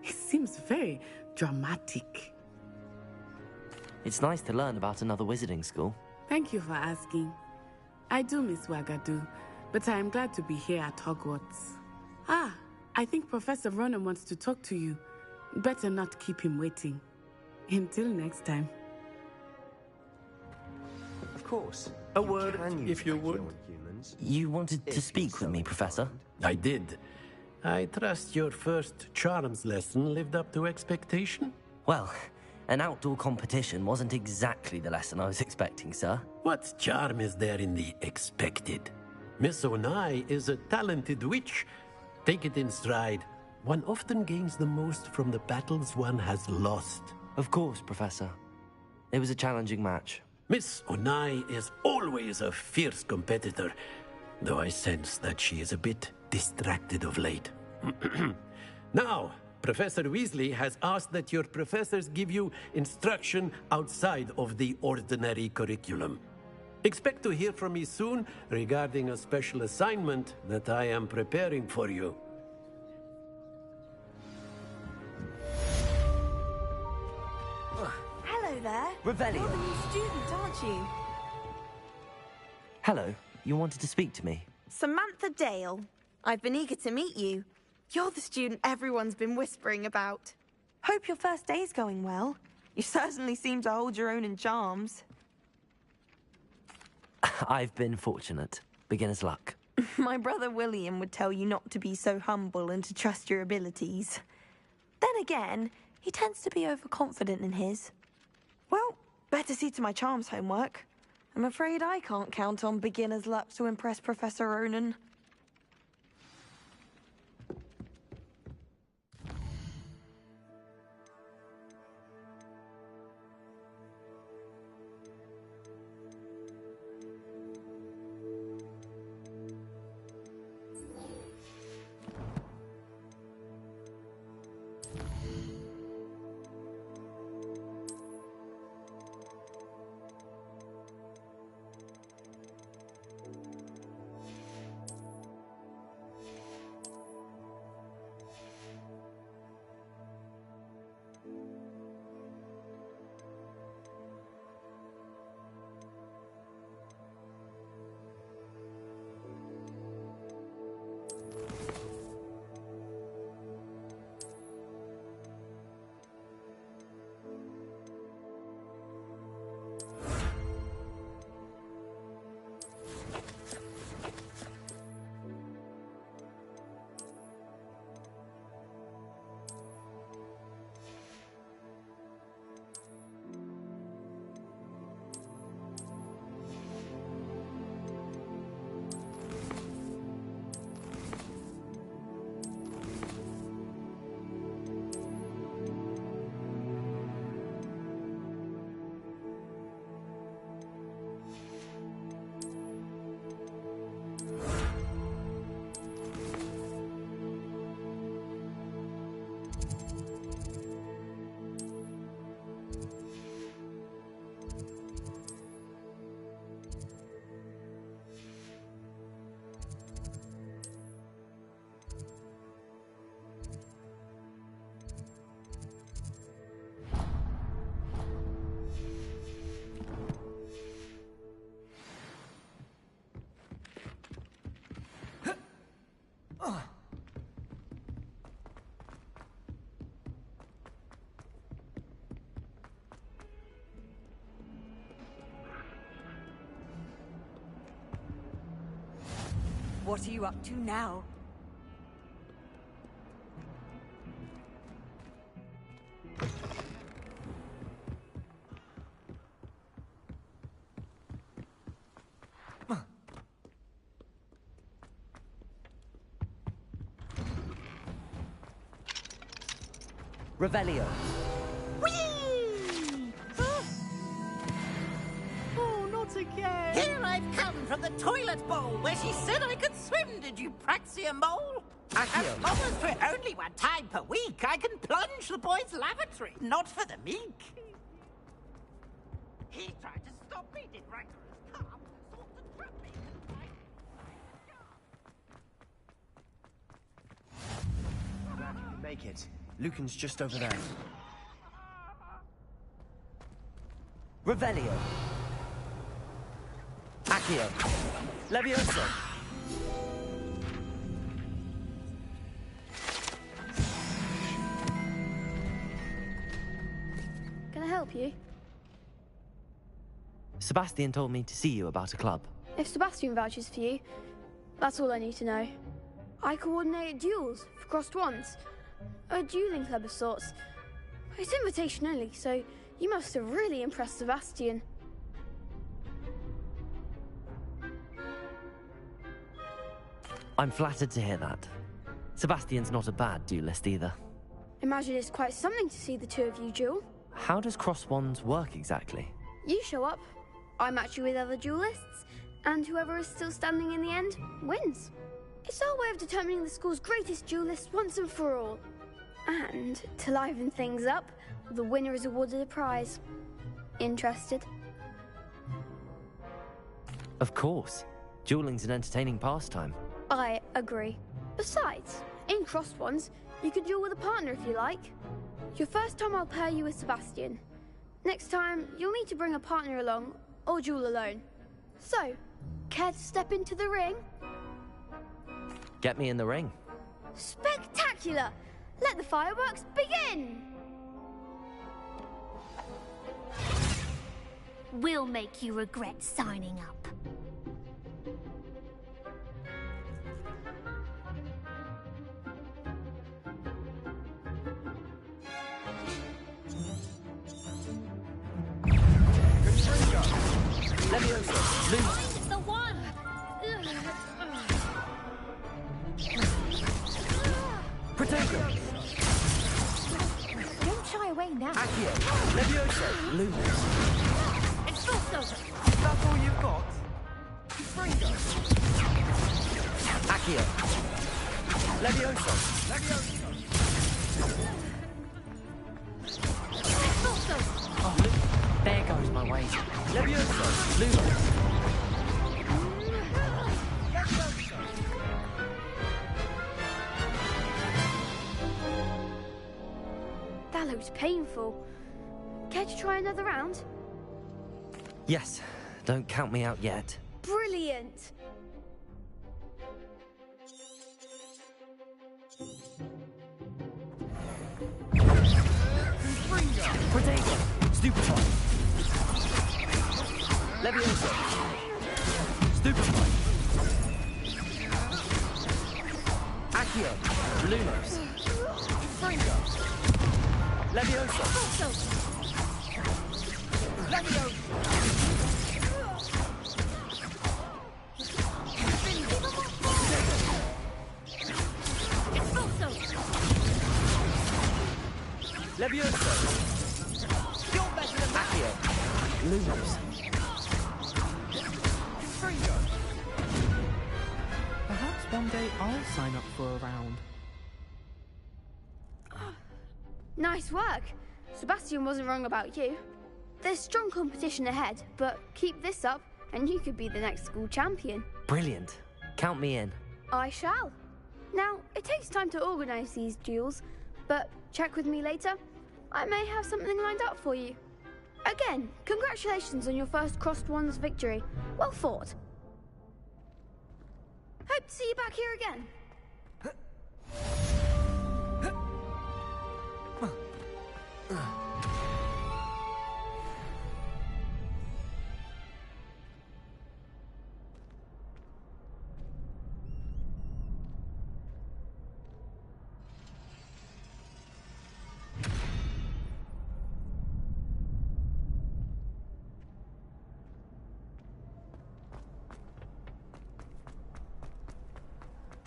It seems very dramatic. It's nice to learn about another wizarding school. Thank you for asking. I do miss Wagadu, but I am glad to be here at Hogwarts. Ah, I think Professor Ronan wants to talk to you. Better not keep him waiting. Until next time. Of course. A word, if you would. You wanted to speak with me, Professor? I did. I trust your first charms lesson lived up to expectation? Well, an outdoor competition wasn't exactly the lesson I was expecting, sir. What charm is there in the expected? Miss Onai is a talented witch. Take it in stride. One often gains the most from the battles one has lost. Of course, Professor. It was a challenging match. Miss Onai is always a fierce competitor, though I sense that she is a bit distracted of late. Now, Professor Weasley has asked that your professors give you instruction outside of the ordinary curriculum. Expect to hear from me soon regarding a special assignment that I am preparing for you. Hello there. Revelio. You're the new student, aren't you? Hello, you wanted to speak to me? Samantha Dale. I've been eager to meet you. You're the student everyone's been whispering about. Hope your first day's going well. You certainly seem to hold your own in charms. I've been fortunate. Beginner's luck. My brother William would tell you not to be so humble and to trust your abilities. Then again, he tends to be overconfident in his. Well, better see to my charms homework. I'm afraid I can't count on beginner's luck to impress Professor Ronan. What are you up to now? Revelio. Oh, not again! Here I've come from the toilet bowl where she said I could swim, did you praxia mole? As long as for only one time per week, I can plunge the boys' lavatory, not for the meek. He tried to stop me, did Rancorous come, sought to trap me. Glad you can make it. Lucan's just over there. Revelio. Accio. Levioso. Can I help you? Sebastian told me to see you about a club. If Sebastian vouches for you, that's all I need to know. I coordinate duels for crossed wands. A dueling club of sorts. It's invitation only, so you must have really impressed Sebastian. I'm flattered to hear that. Sebastian's not a bad duelist either. Imagine it's quite something to see the two of you duel. How does cross wands work exactly? You show up, I match you with other duelists, and whoever is still standing in the end wins. It's our way of determining the school's greatest duelist once and for all. And, to liven things up, the winner is awarded a prize. Interested? Of course. Dueling's an entertaining pastime. I agree. Besides, in crossed ones, you could duel with a partner if you like. Your first time I'll pair you with Sebastian. Next time, you'll need to bring a partner along, or duel alone. So, care to step into the ring? Get me in the ring. Spectacular! Let the fireworks begin! We'll make you regret signing up. Levioso, lose. The one! Protego. Don't shy away now. Accio. Levioso, lose. Expulso! That's all you've got? Fringo. Accio. Levioso. Expulso! Oh, there goes my way. Levioso, lose. That looked painful. Care to try another round? Yes, don't count me out yet. Brilliant! Protego, stupefy. Levioso. Stupefy. Accio. Lumos. Fringo. Levioso. Levioso. Levioso. You're better than Accio. Lumos. Perhaps one day I'll sign up for a round. Nice work. Sebastian wasn't wrong about you. There's strong competition ahead, but keep this up and you could be the next school champion. Brilliant. Count me in. I shall. Now, it takes time to organise these duels, but check with me later. I may have something lined up for you. Again, congratulations on your first crossed wands victory. Well fought. Hope to see you back here again.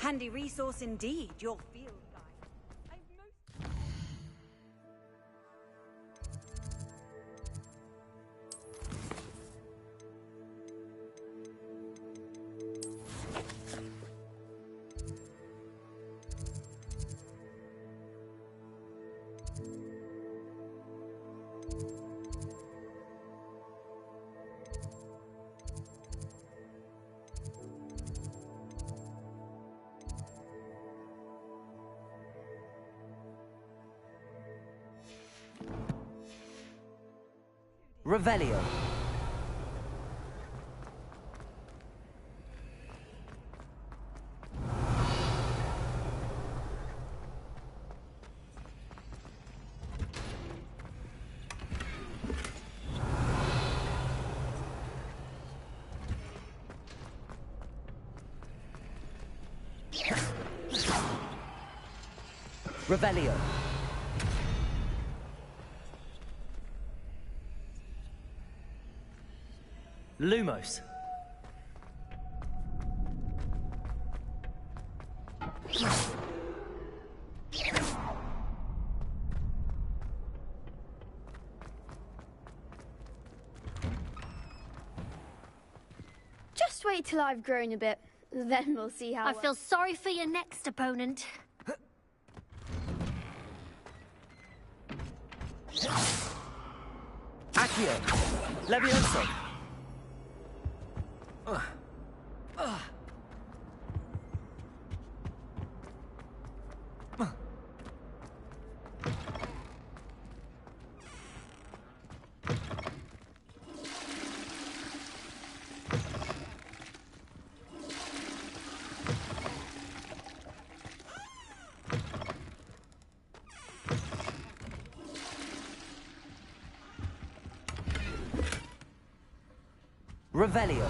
Handy resource indeed, your field guide. Revelio. Revelio. Lumos. Just wait till I've grown a bit. Then we'll see how... I feel sorry for your next opponent. Accio. Levioso. Revelio.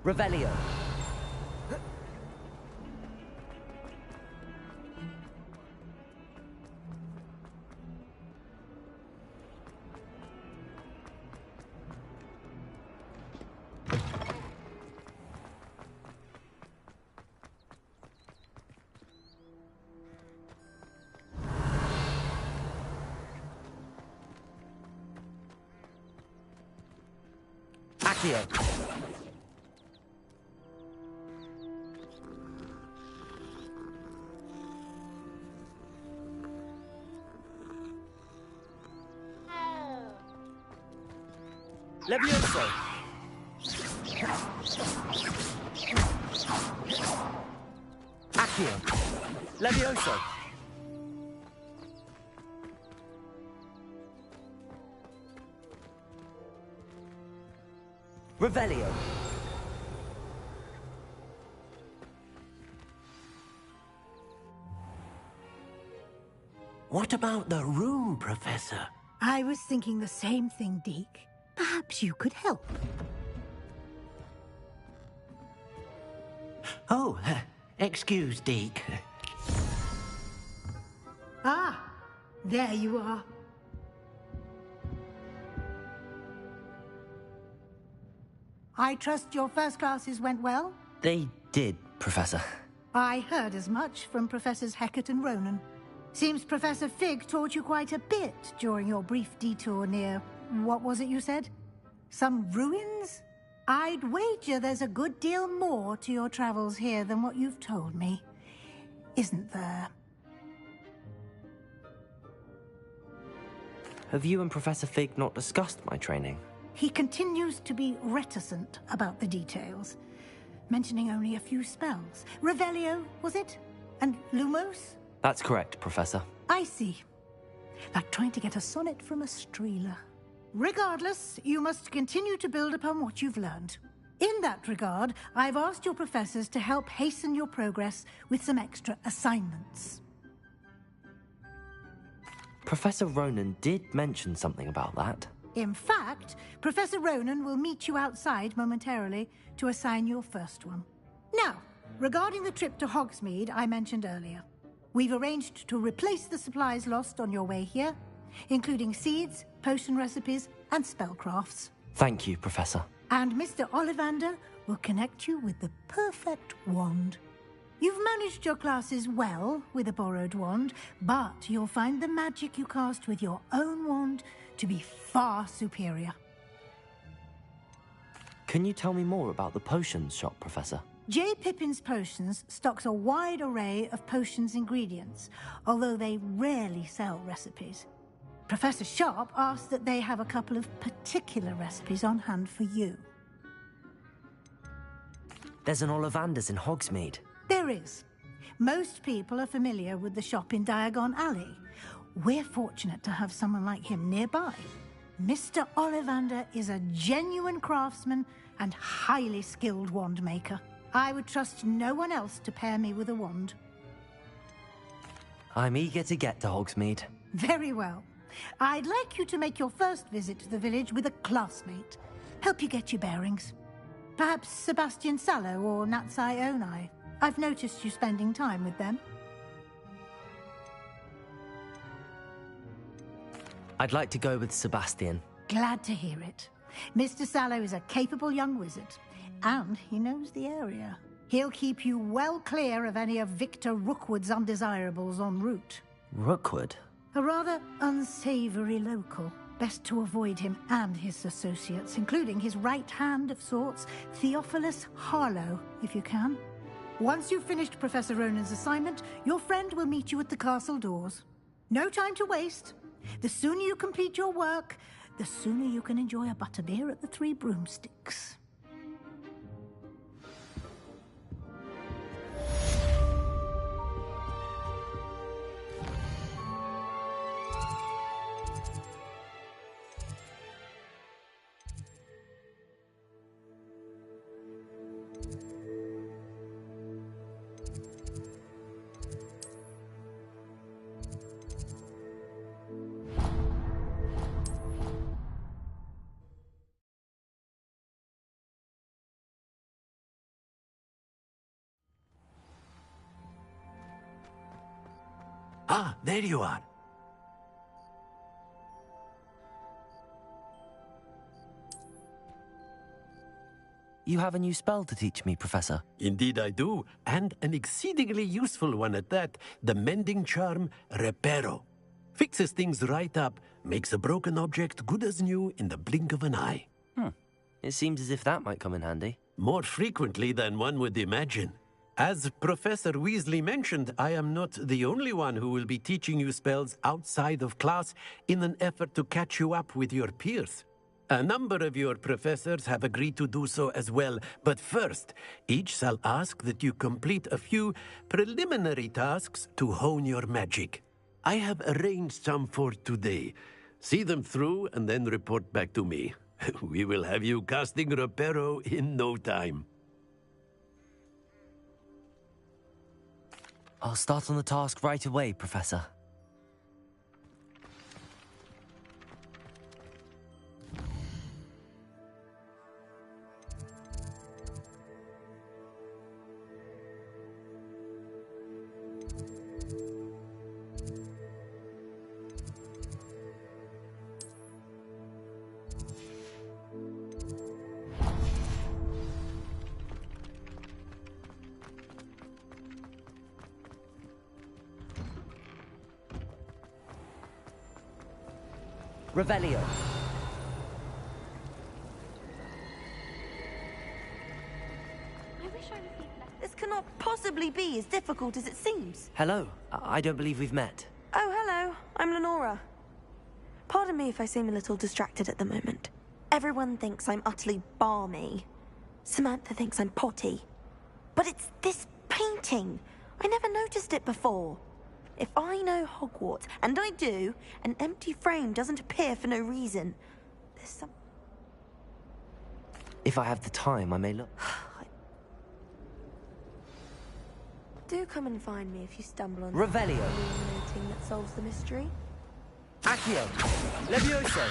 Revelio. Accio. Levioso. Accio. Levioso. Revelio. What about the room, Professor? I was thinking the same thing, Deke. Perhaps you could help. Oh, excuse, Deke. Ah, there you are. I trust your first classes went well? They did, Professor. I heard as much from Professors Hecat and Ronan. Seems Professor Fig taught you quite a bit during your brief detour near... what was it you said? Some ruins? I'd wager there's a good deal more to your travels here than what you've told me. Isn't there? Have you and Professor Fig not discussed my training? He continues to be reticent about the details, mentioning only a few spells. Revelio, was it? And Lumos? That's correct, Professor. I see. like trying to get a sonnet from a streeler. Regardless, you must continue to build upon what you've learned. In that regard, I've asked your professors to help hasten your progress with some extra assignments. Professor Ronan did mention something about that. In fact, Professor Ronan will meet you outside momentarily to assign your first one. Now, regarding the trip to Hogsmeade I mentioned earlier, we've arranged to replace the supplies lost on your way here, including seeds, potion recipes, and spellcrafts. Thank you, Professor. And Mr. Ollivander will connect you with the perfect wand. You've managed your classes well with a borrowed wand, but you'll find the magic you cast with your own wand to be far superior. Can you tell me more about the potions shop, Professor? J. Pippin's Potions stocks a wide array of potions ingredients, although they rarely sell recipes. Professor Sharp asked that they have a couple of particular recipes on hand for you. There's an Ollivander's in Hogsmeade. There is. Most people are familiar with the shop in Diagon Alley. We're fortunate to have someone like him nearby. Mr. Ollivander is a genuine craftsman and highly skilled wand maker. I would trust no one else to pair me with a wand. I'm eager to get to Hogsmeade. Very well. I'd like you to make your first visit to the village with a classmate. Help you get your bearings. Perhaps Sebastian Sallow or Natsai Onai. I've noticed you spending time with them. I'd like to go with Sebastian. Glad to hear it. Mr. Sallow is a capable young wizard, and he knows the area. He'll keep you well clear of any of Victor Rookwood's undesirables en route. Rookwood? A rather unsavory local. Best to avoid him and his associates, including his right hand of sorts, Theophilus Harlow, if you can. Once you've finished Professor Ronan's assignment, your friend will meet you at the castle doors. No time to waste. The sooner you complete your work, the sooner you can enjoy a butterbeer at the Three Broomsticks. Ah, there you are. You have a new spell to teach me, Professor. Indeed I do, and an exceedingly useful one at that. The mending charm, Reparo. Fixes things right up, makes a broken object good as new in the blink of an eye. It seems as if that might come in handy. More frequently than one would imagine. As Professor Weasley mentioned, I am not the only one who will be teaching you spells outside of class in an effort to catch you up with your peers. A number of your professors have agreed to do so as well, but first, each shall ask that you complete a few preliminary tasks to hone your magic. I have arranged some for today. See them through and then report back to me. We will have you casting Reparo in no time. I'll start on the task right away, Professor. Revelio. This cannot possibly be as difficult as it seems. Hello. I don't believe we've met. Oh, hello. I'm Lenora. Pardon me if I seem a little distracted at the moment. Everyone thinks I'm utterly balmy. Samantha thinks I'm potty. But it's this painting. I never noticed it before. If I know Hogwarts, and I do, an empty frame doesn't appear for no reason. There's some... If I have the time, I may look. Do come and find me if you stumble on Revelio. illuminating that solves the mystery. Accio. Levioso.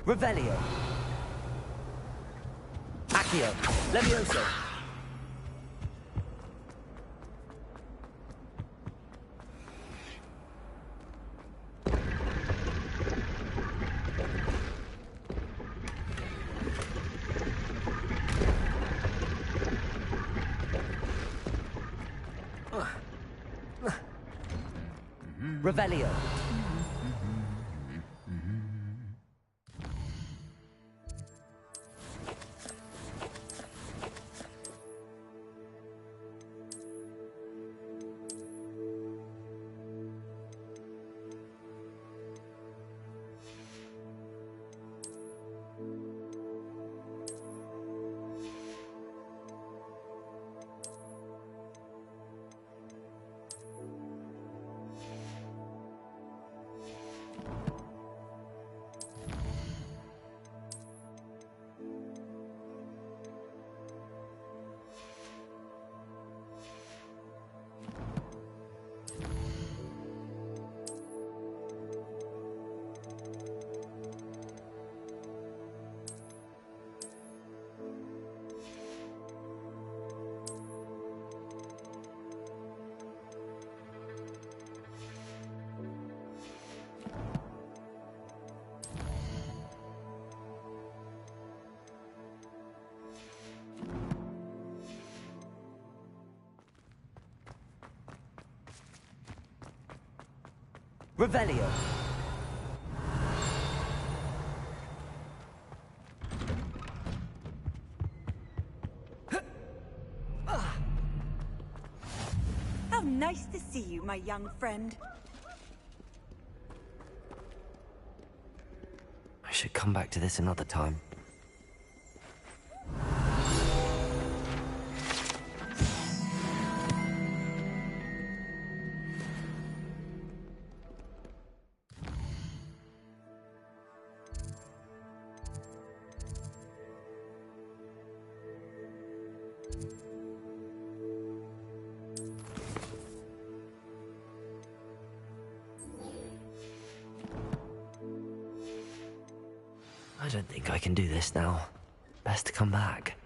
Revelio. Accio. Levioso. Revelio. Revelio. How nice to see you, my young friend. I should come back to this another time. I don't think I can do this now. Best to come back.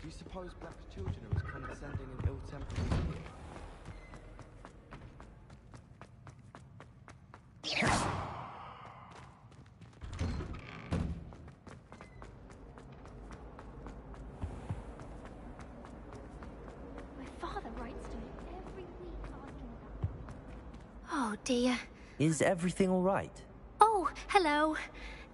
Do you suppose black children are as condescending and ill-tempered as you? My father writes to me every week asking about... Oh, dear. Is everything all right? Oh, hello.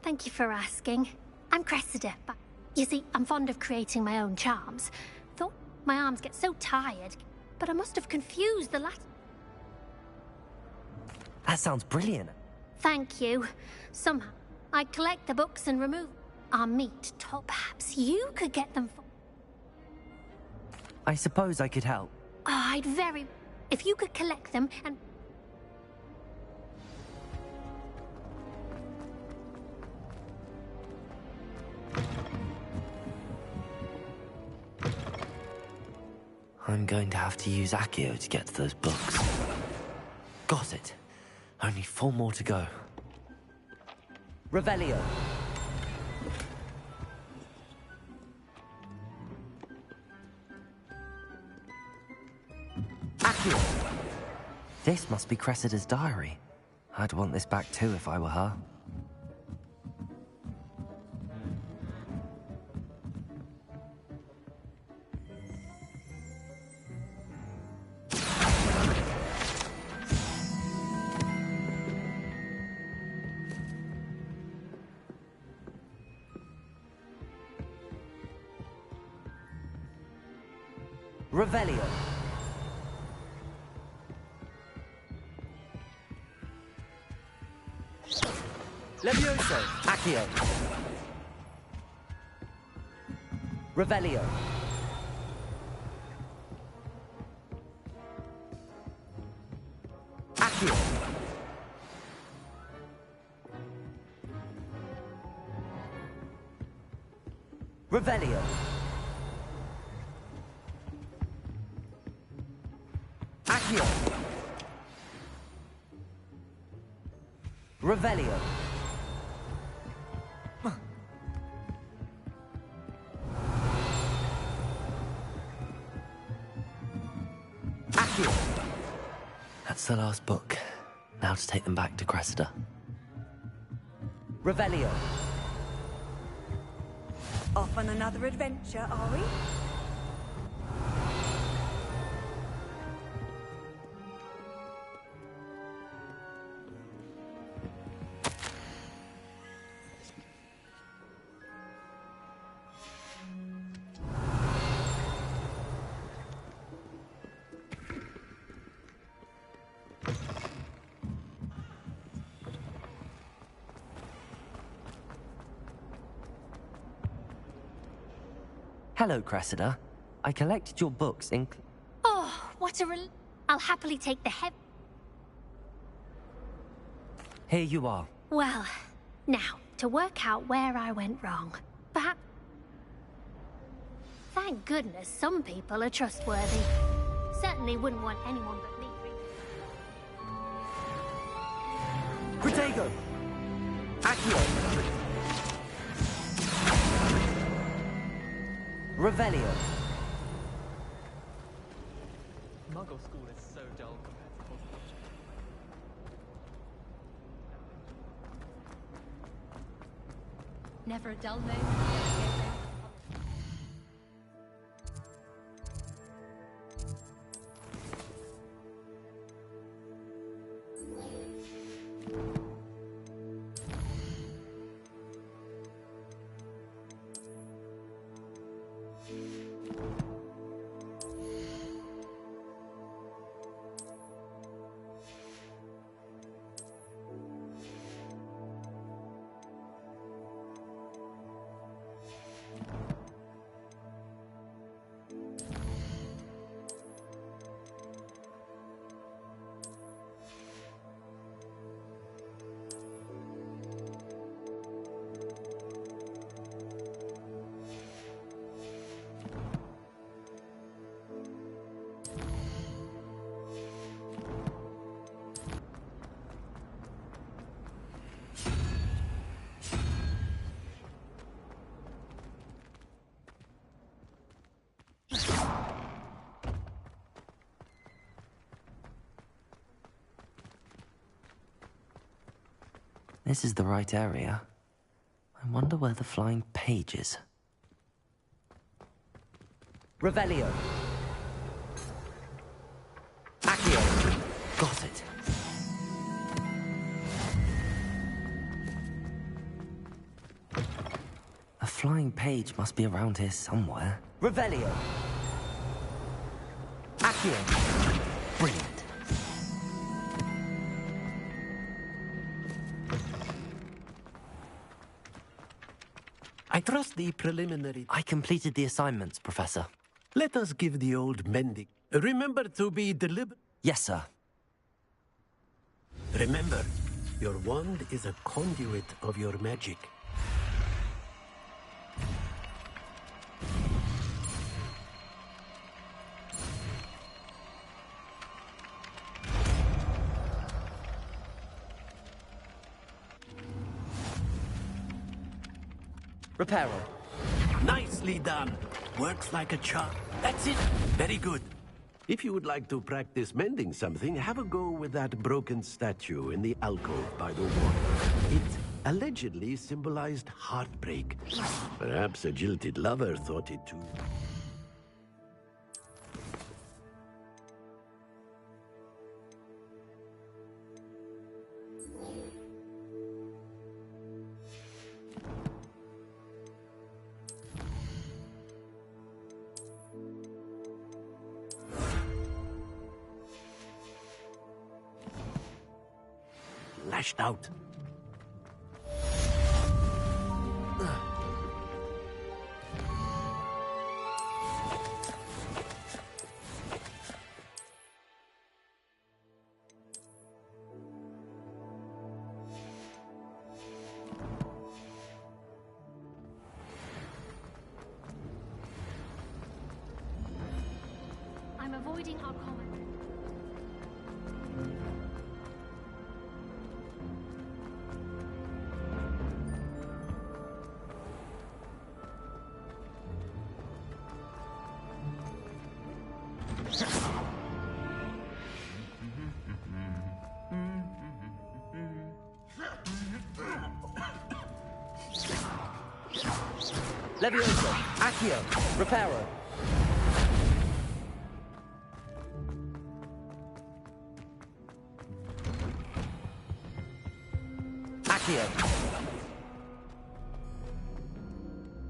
Thank you for asking. I'm Cressida, but you see, I'm fond of creating my own charms. Thought my arms get so tired, but I must have confused the last... That sounds brilliant. Thank you. Somehow, I collect the books and remove our meat. Perhaps you could get them for... I suppose I could help. Oh, I'd very... If you could collect them and... I'm going to have to use Accio to get to those books. Got it. Only 4 more to go. Revelio. Accio! This must be Cressida's diary. I'd want this back too if I were her. Revelio. Levioso. Accio. Revelio. Accio. Revelio. Accio. Revelio. Accio. That's the last book. Now to take them back to Cressida. Revelio. Off on another adventure, are we? Hello, Cressida. I collected your books in... Oh, what a I'll happily take the head. Here you are. Well, now, to work out where I went wrong. Perhaps... Thank goodness some people are trustworthy. Certainly wouldn't want anyone but me. Protego! Accio! Revelio. Muggle school is so dull compared to Hogwarts. Never a dull moment. This is the right area. I wonder where the flying page is. Revelio. Accio. Got it. A flying page must be around here somewhere. Revelio. Accio. Brilliant. I trust the preliminary... I completed the assignments, Professor. Let us give the old mending. Remember to be deliberate. Yes, sir. Remember, your wand is a conduit of your magic. Reparo. Nicely done. Works like a charm. That's it. Very good. If you would like to practice mending something, have a go with that broken statue in the alcove by the water. It allegedly symbolized heartbreak. Perhaps a jilted lover thought it too. Lashed out. I'm avoiding our common. Levioso, Accio, Reparo. Accio.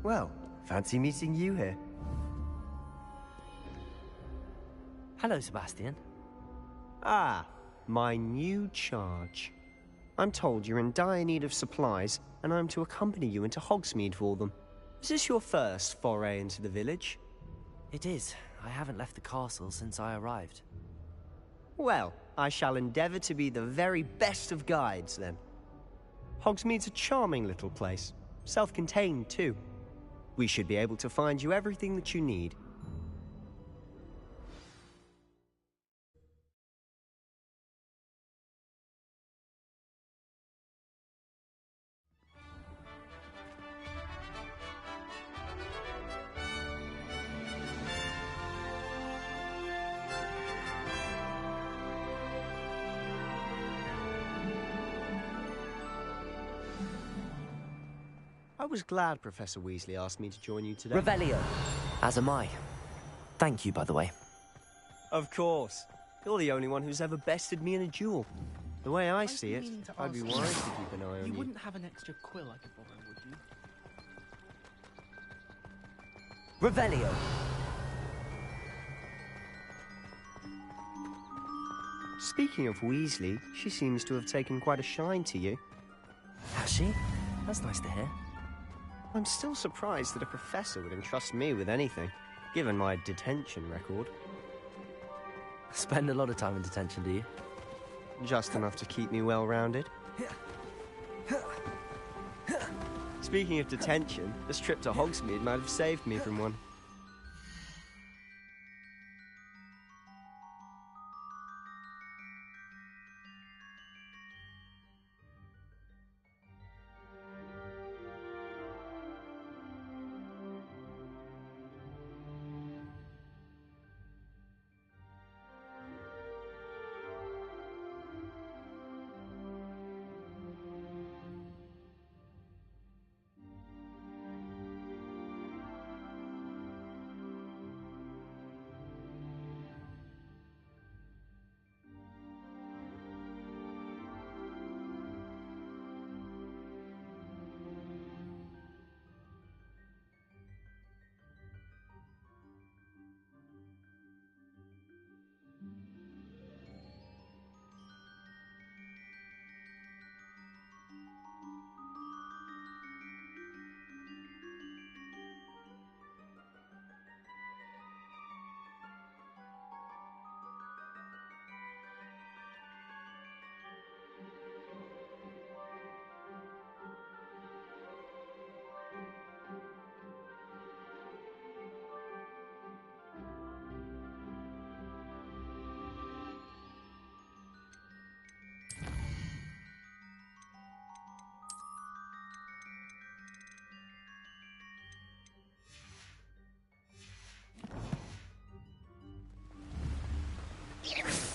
Well, fancy meeting you here. Hello, Sebastian. Ah, my new charge. I'm told you're in dire need of supplies, and I'm to accompany you into Hogsmeade for them. Is this your first foray into the village? It is. I haven't left the castle since I arrived. Well, I shall endeavour to be the very best of guides, then. Hogsmeade's a charming little place. Self-contained, too. We should be able to find you everything that you need. I was glad Professor Weasley asked me to join you today. Revelio. As am I. Thank you, by the way. Of course. You're the only one who's ever bested me in a duel. The way I see it, I'd be wise to keep an eye on you. You wouldn't have an extra quill I could borrow, would you? Revelio. Speaking of Weasley, she seems to have taken quite a shine to you. Has she? That's nice to hear. I'm still surprised that a professor would entrust me with anything, given my detention record. Spend a lot of time in detention, do you? Just enough to keep me well-rounded. Speaking of detention, this trip to Hogsmeade might have saved me from one.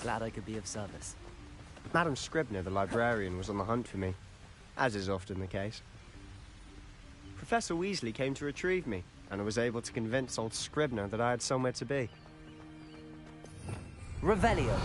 Glad I could be of service. Madam Scribner, the librarian, was on the hunt for me, as is often the case. Professor Weasley came to retrieve me, and I was able to convince old Scribner that I had somewhere to be. Revelio.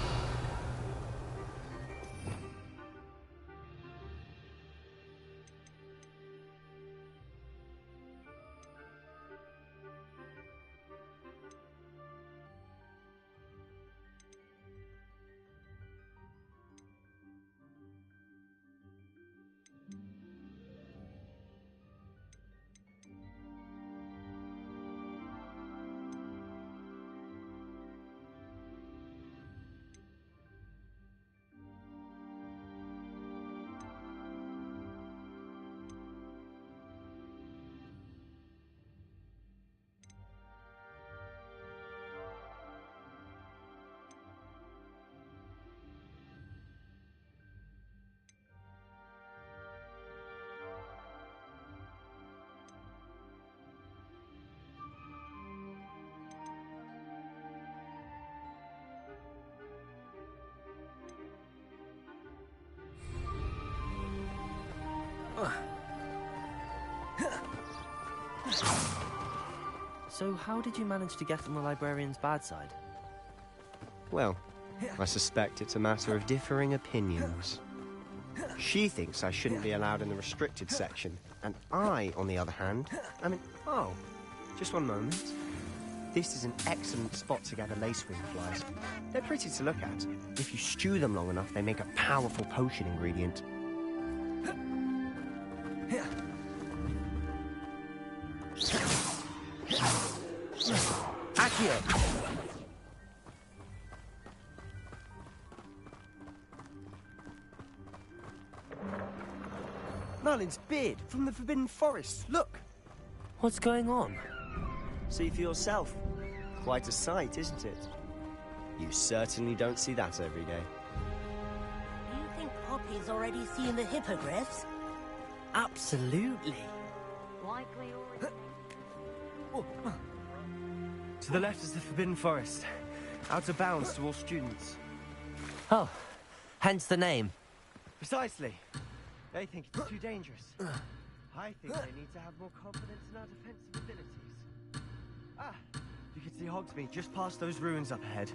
So how did you manage to get on the librarian's bad side? Well, I suspect it's a matter of differing opinions. She thinks I shouldn't be allowed in the restricted section, and I, on the other hand, oh, just one moment. This is an excellent spot to gather lacewing flies. They're pretty to look at. If you stew them long enough, they make a powerful potion ingredient. Accio! Merlin's beard from the Forbidden Forest. Look! What's going on? See for yourself. Quite a sight, isn't it? You certainly don't see that every day. Do you think Poppy's already seen the hippogriffs? Absolutely. Likely already. To the left is the Forbidden Forest. Out of bounds to all students. Oh, hence the name. Precisely. They think it's too dangerous. I think they need to have more confidence in our defensive abilities. Ah, you can see Hogsmeade just past those ruins up ahead.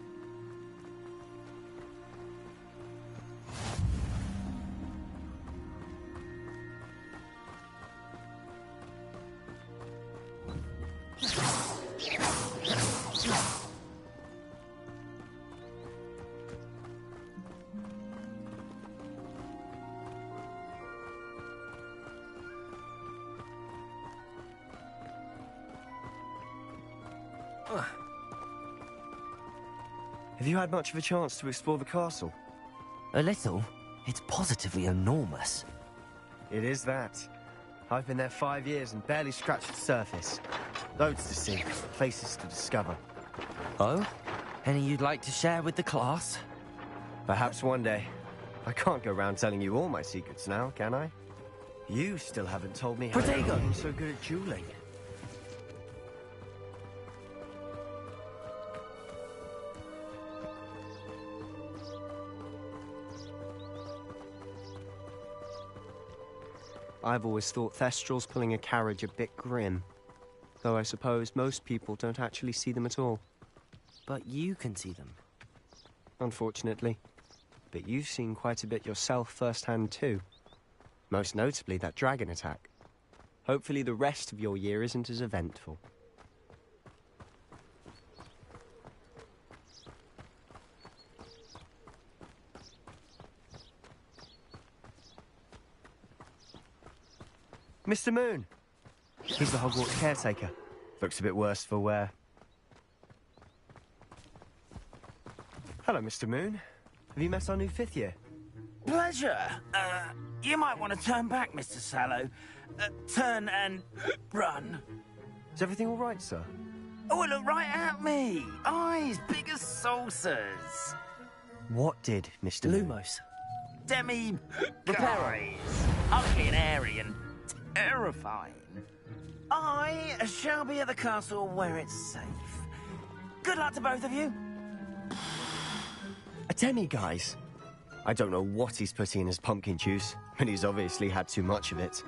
Have you had much of a chance to explore the castle? A little. It's positively enormous. It is that. I've been there 5 years and barely scratched the surface. Loads to see, places to discover. Oh? Any you'd like to share with the class? Perhaps one day. I can't go around telling you all my secrets now, can I? You still haven't told me how you're so good at dueling. I've always thought Thestrals pulling a carriage a bit grim. Though I suppose most people don't actually see them at all. But you can see them. Unfortunately. But you've seen quite a bit yourself firsthand too. Most notably that dragon attack. Hopefully the rest of your year isn't as eventful. Mr. Moon! He's the Hogwarts caretaker. Looks a bit worse for wear. Hello, Mr. Moon. Have you met our new 5th year? Pleasure. You might want to turn back, Mr. Sallow. Turn and run. Is everything all right, sir? Oh, look right at me. Eyes big as saucers. What did, Mr. Lumos? Demi... Reparo. Ugly and airy and terrifying. I shall be at the castle where it's safe. Good luck to both of you. A demi-guise. I don't know what he's putting in his pumpkin juice, but he's obviously had too much of it.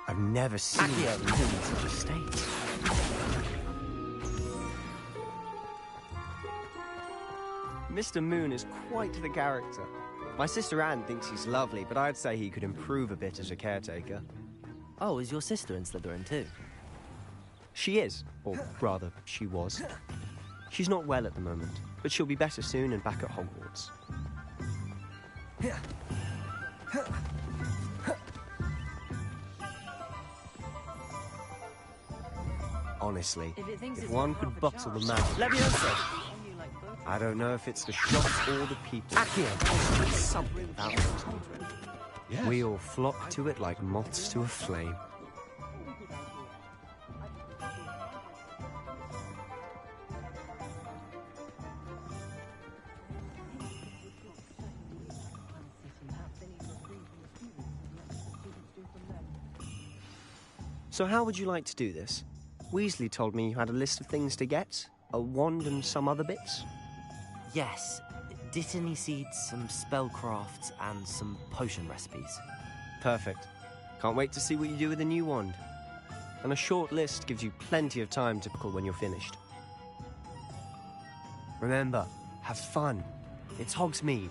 I've never seen him in such a state. Mr. Moon is quite the character. My sister Anne thinks he's lovely, but I'd say he could improve a bit as a caretaker. Oh, is your sister in Slytherin too? She is, or rather, she was. She's not well at the moment, but she'll be better soon and back at Hogwarts. Honestly, if one could bottle the magic... Leviosa! I don't know if it's the shots or the people. There's something about those children. Yes. We all flock to it like moths to a flame. So how would you like to do this? Weasley told me you had a list of things to get, a wand and some other bits. Yes. Dittany seeds, some spellcrafts, and some potion recipes. Perfect. Can't wait to see what you do with the new wand. And a short list gives you plenty of time to pickle when you're finished. Remember, have fun. It's Hogsmeade.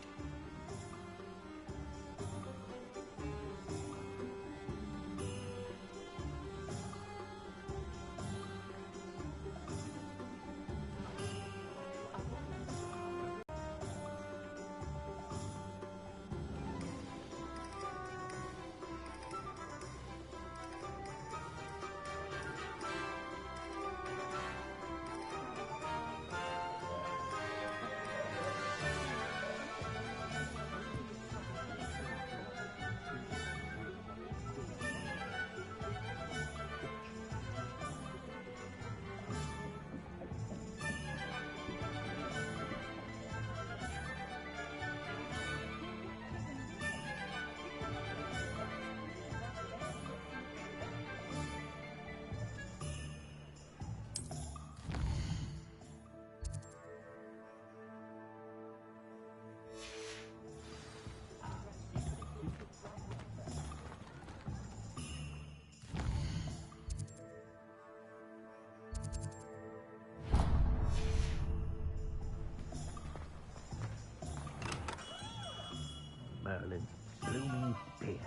Merlin's blooming beard.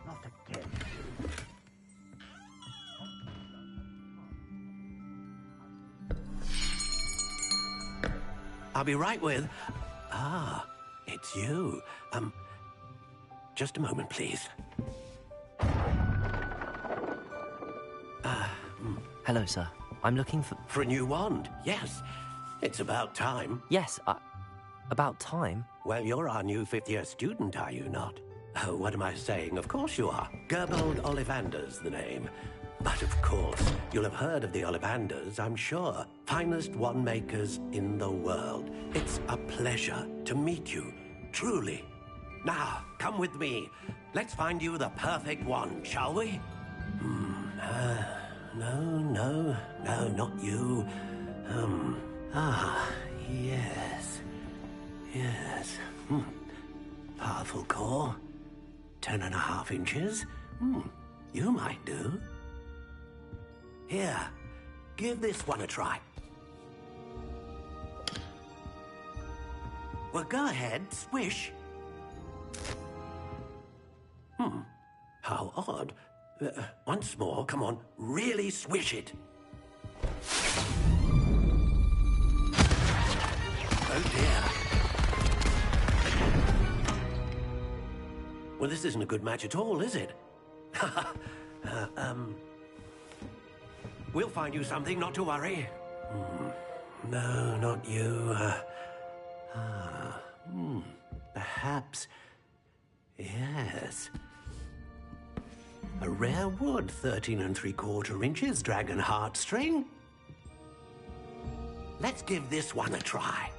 Not again. I'll be right with... Ah, it's you. Just a moment, please. Hello, sir. I'm looking for... For a new wand, yes. It's about time. Yes, about time? Well, you're our new fifth-year student, are you not? Oh, what am I saying? Of course you are. Gerbold Ollivander's the name. But of course, you'll have heard of the Ollivanders, I'm sure. Finest wand makers in the world. It's a pleasure to meet you, truly. Now, come with me. Let's find you the perfect wand, shall we? No, not you. Yes. Yes. Powerful core. 10.5 inches. You might do. Here, give this one a try. Well, go ahead, swish. How odd. Once more, come on, really swish it. Oh dear. Well, this isn't a good match at all, is it? We'll find you something, not to worry. No, not you. Perhaps... Yes. A rare wood, 13 3/4 inches, dragon heartstring. Let's give this one a try.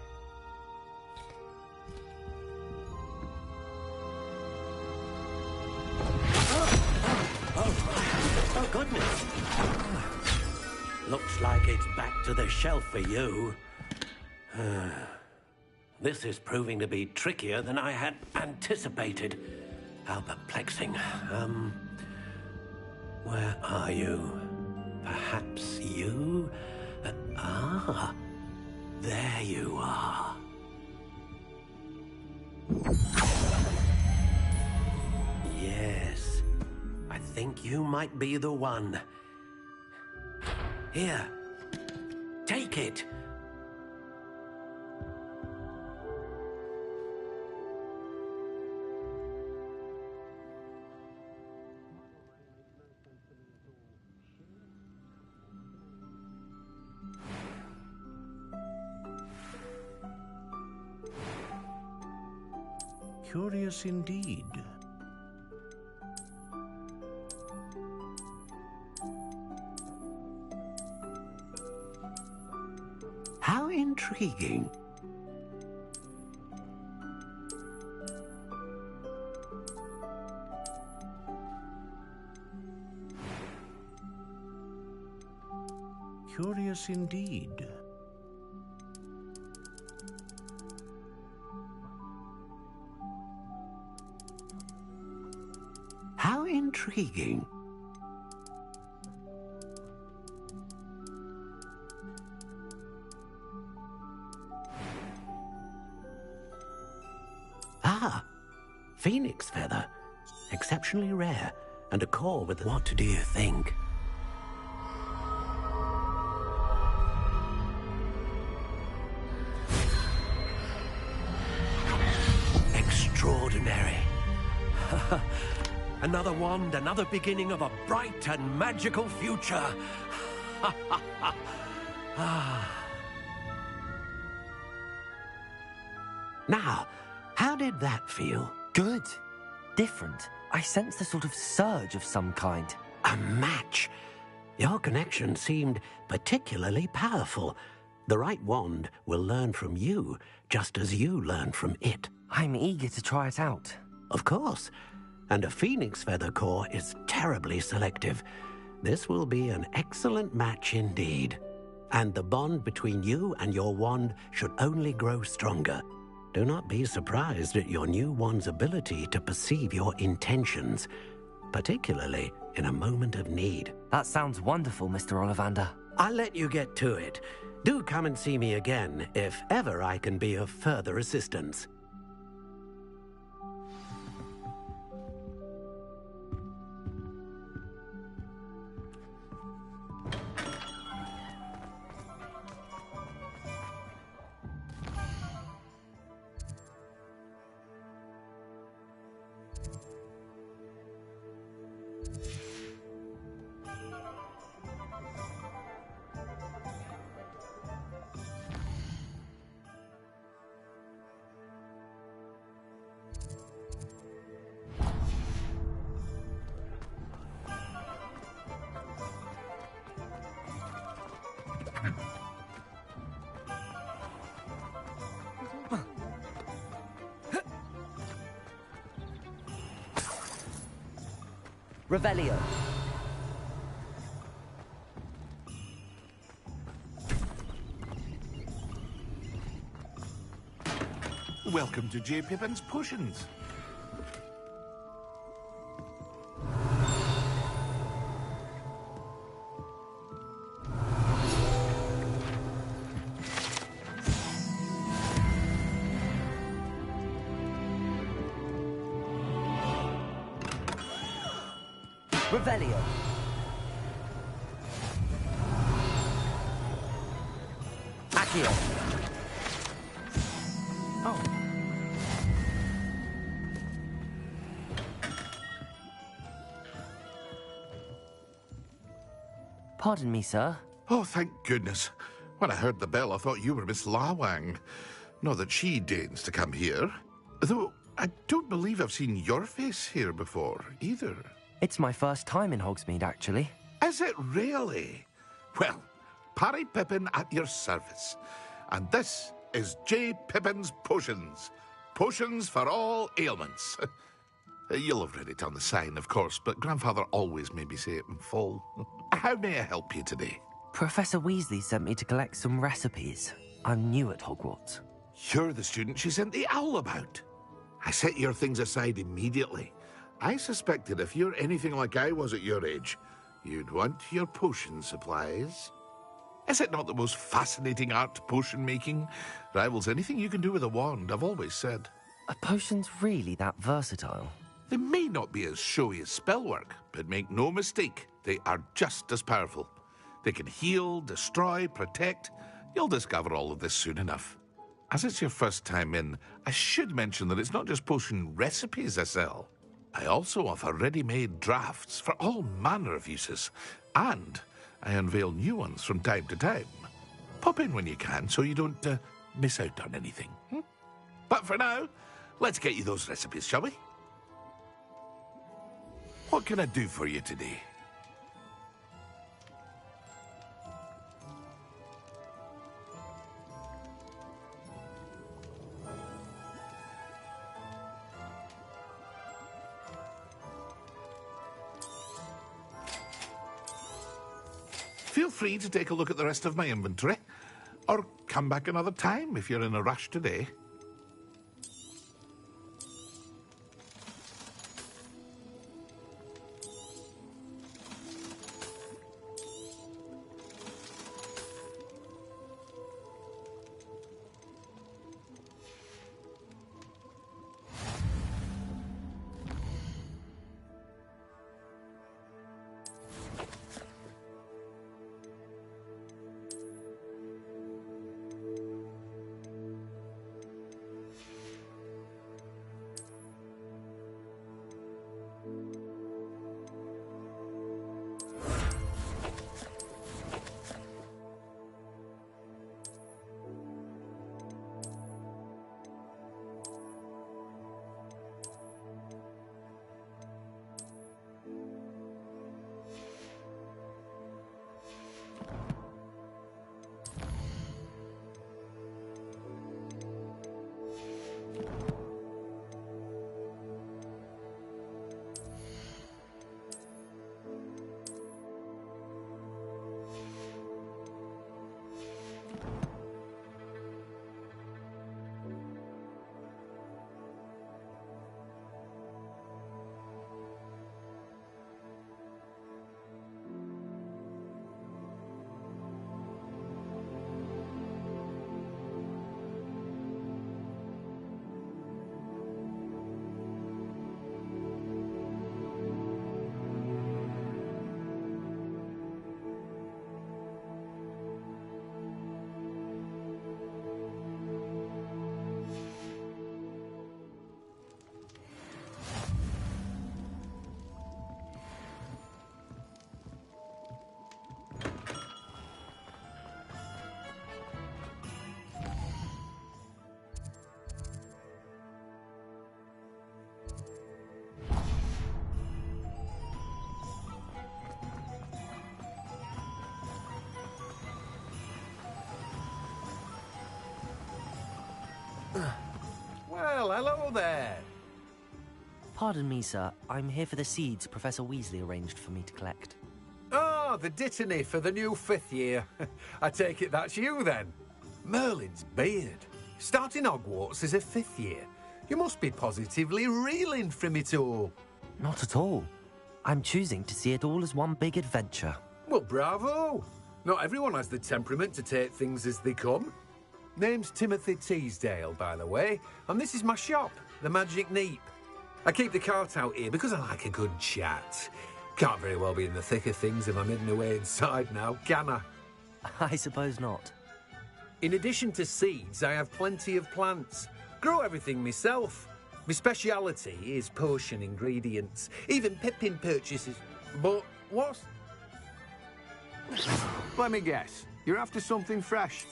Oh, goodness. Looks like it's back to the shelf for you. This is proving to be trickier than I had anticipated. How perplexing. Where are you? Perhaps you? There you are. Yes, I think you might be the one. Here, take it. Curious indeed. How intriguing. Curious indeed. How intriguing. Phoenix feather. Exceptionally rare. And a core with... What do you think? Extraordinary. Another wand, another beginning of a bright and magical future. Now, how did that feel? Good. Different. I sensed a sort of surge of some kind. A match. Your connection seemed particularly powerful. The right wand will learn from you, just as you learn from it. I'm eager to try it out. Of course. And a phoenix feather core is terribly selective. This will be an excellent match indeed. And the bond between you and your wand should only grow stronger. Do not be surprised at your new wand's ability to perceive your intentions, particularly in a moment of need. That sounds wonderful, Mr. Ollivander. I'll let you get to it. Do come and see me again if ever I can be of further assistance. Revelio. Welcome to J. Pippin's Potions. Revelio. Accio. Oh. Pardon me, sir. Oh, thank goodness. When I heard the bell, I thought you were Miss Lawang. Not that she deigns to come here. Though, I don't believe I've seen your face here before, either. It's my first time in Hogsmeade, actually. Is it really? Well, Parry Pippin at your service. And this is J. Pippin's Potions. Potions for all ailments. You'll have read it on the sign, of course, but Grandfather always made me say it in full. How may I help you today? Professor Weasley sent me to collect some recipes. I'm new at Hogwarts. You're the student she sent the owl about. I set your things aside immediately. I suspected if you're anything like I was at your age, you'd want your potion supplies. Is it not the most fascinating art, potion making? Rivals anything you can do with a wand, I've always said. Are potions really that versatile? They may not be as showy as spellwork, but make no mistake, they are just as powerful. They can heal, destroy, protect. You'll discover all of this soon enough. As it's your first time in, I should mention that it's not just potion recipes I sell. I also offer ready-made drafts for all manner of uses, and I unveil new ones from time to time. Pop in when you can so you don't miss out on anything. But for now, let's get you those recipes, shall we? What can I do for you today? Feel free to take a look at the rest of my inventory, or come back another time if you're in a rush today. Well, hello there. Pardon me, sir. I'm here for the seeds Professor Weasley arranged for me to collect. Oh, the dittany for the new 5th year. I take it that's you, then. Merlin's beard. Starting Hogwarts as a 5th year. You must be positively reeling from it all. Not at all. I'm choosing to see it all as one big adventure. Well, bravo. Not everyone has the temperament to take things as they come. Name's Timothy Teasdale, by the way, and this is my shop, the Magic Neep. I keep the cart out here because I like a good chat. Can't very well be in the thick of things if I'm hidden away inside now, can I? I suppose not. In addition to seeds, I have plenty of plants. Grow everything myself. My speciality is potion ingredients, even Pippin purchases. But what's... Let me guess. You're after something fresh.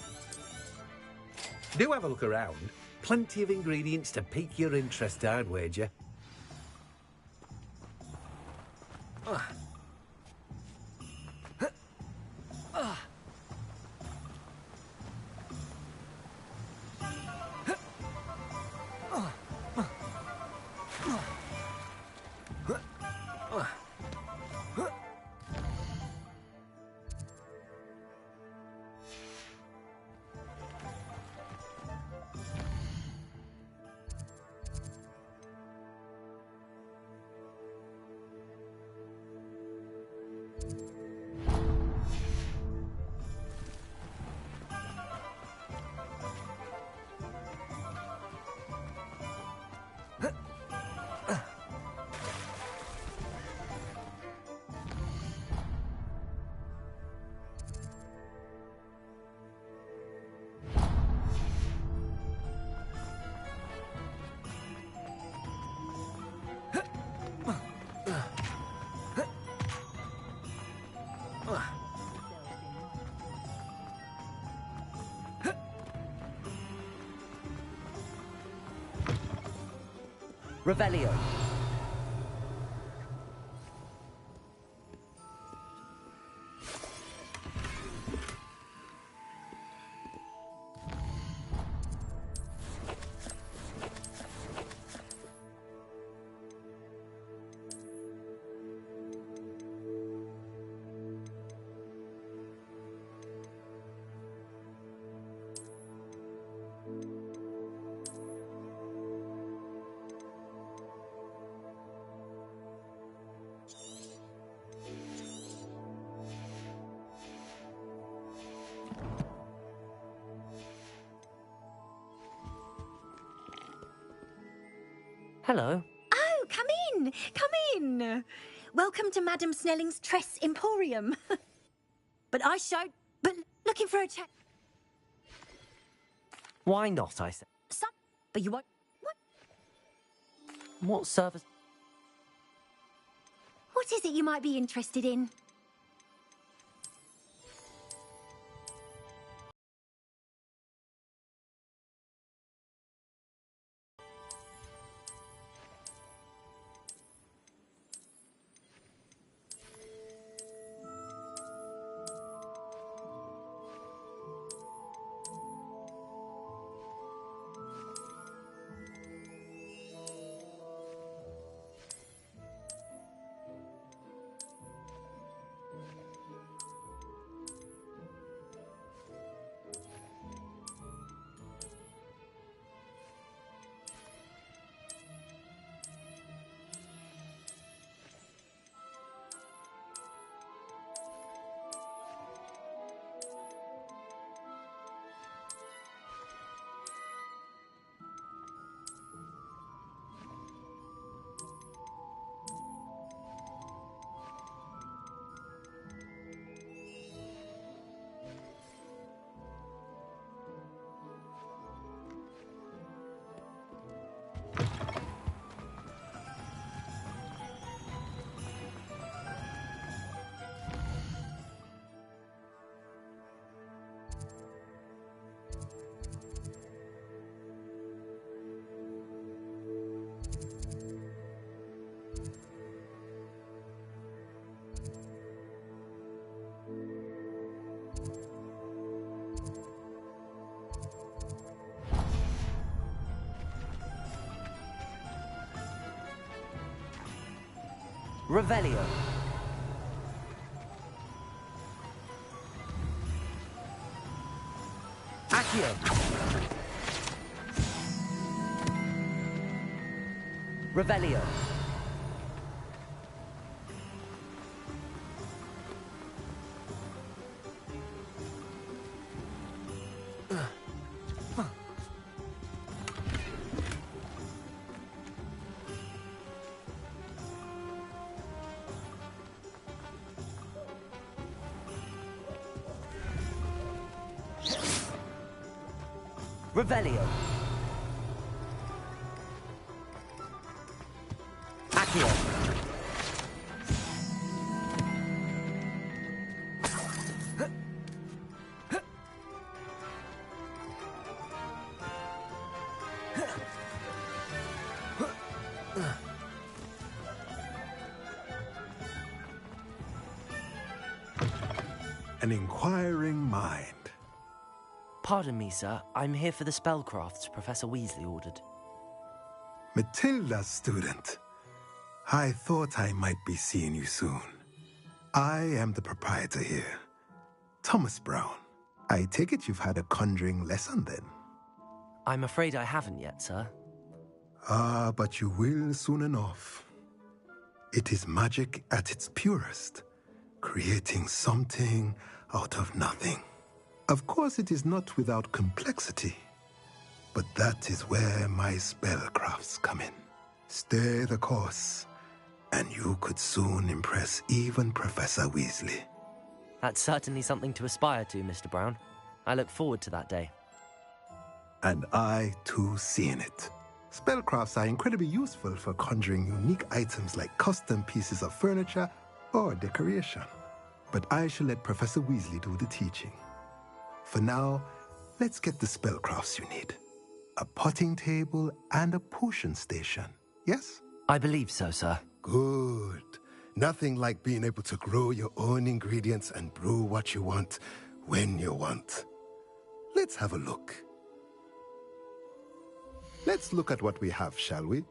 Do have a look around. Plenty of ingredients to pique your interest, I'd wager. Revelio. Hello. Oh, come in! Come in! Welcome to Madame Snelling's Tress Emporium. But looking for a chat. Why not, I said. But you won't. What? What service? What is it you might be interested in? Revelio. Accio. Revelio. Revelio. Accio. An inquiring mind. Pardon me, sir. I'm here for the spellcrafts Professor Weasley ordered. Matilda, student. I thought I might be seeing you soon. I am the proprietor here, Thomas Brown. I take it you've had a conjuring lesson then? I'm afraid I haven't yet, sir. Ah, but you will soon enough. It is magic at its purest, creating something out of nothing. Of course, it is not without complexity, but that is where my spellcrafts come in. Stay the course, and you could soon impress even Professor Weasley. That's certainly something to aspire to, Mr. Brown. I look forward to that day. And I, too, seeing it. Spellcrafts are incredibly useful for conjuring unique items like custom pieces of furniture or decoration. But I shall let Professor Weasley do the teaching. For now, let's get the spellcrafts you need. A potting table and a potion station. yes? I believe so, sir. Good. Nothing like being able to grow your own ingredients and brew what you want, when you want. Let's have a look. Let's look at what we have, shall we?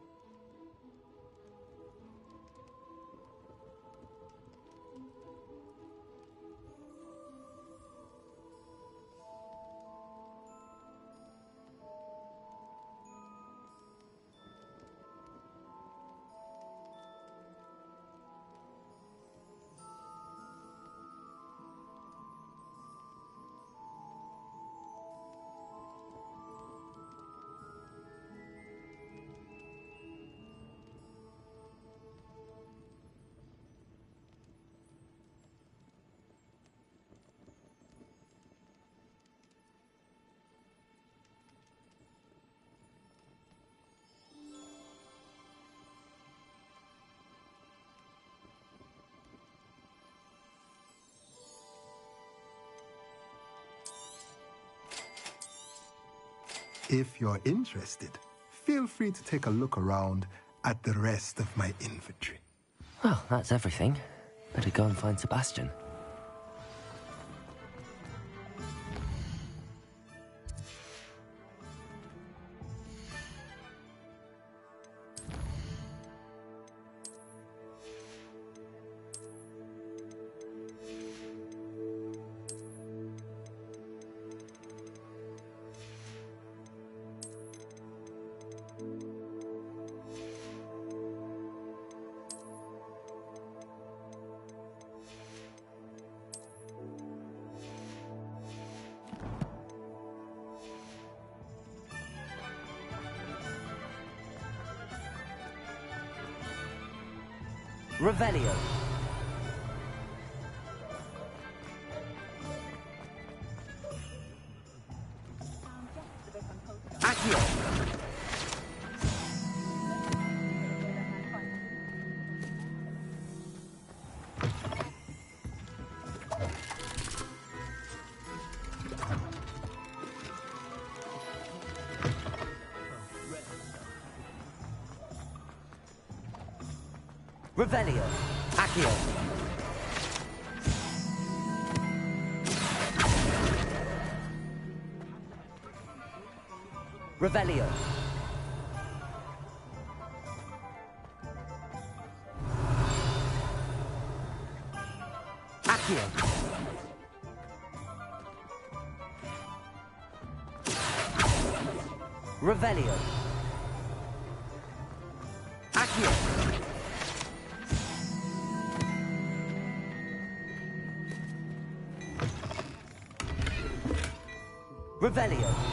If you're interested, feel free to take a look around at the rest of my inventory. Well, that's everything. Better go and find Sebastian. Revelio. Accio. Revelio. Accio. Revelio. Accio. Revelio. Accio. Revelio.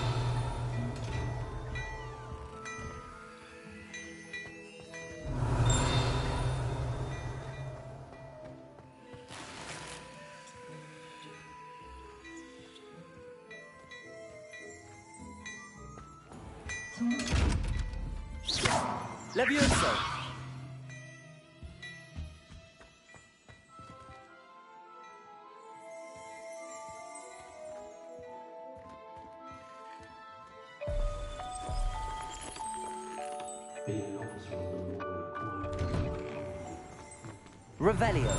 Levioso. Revelio.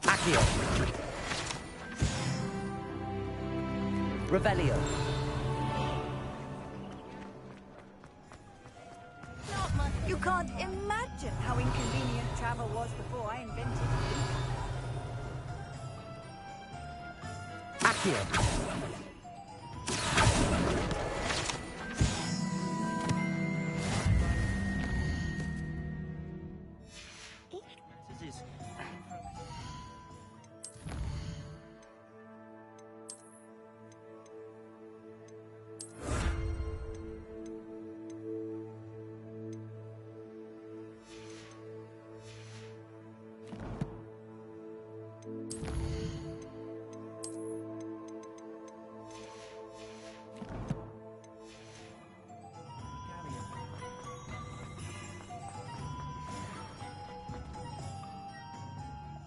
Accio. Revelio. You can't imagine how inconvenient travel was before I invented it. Accio.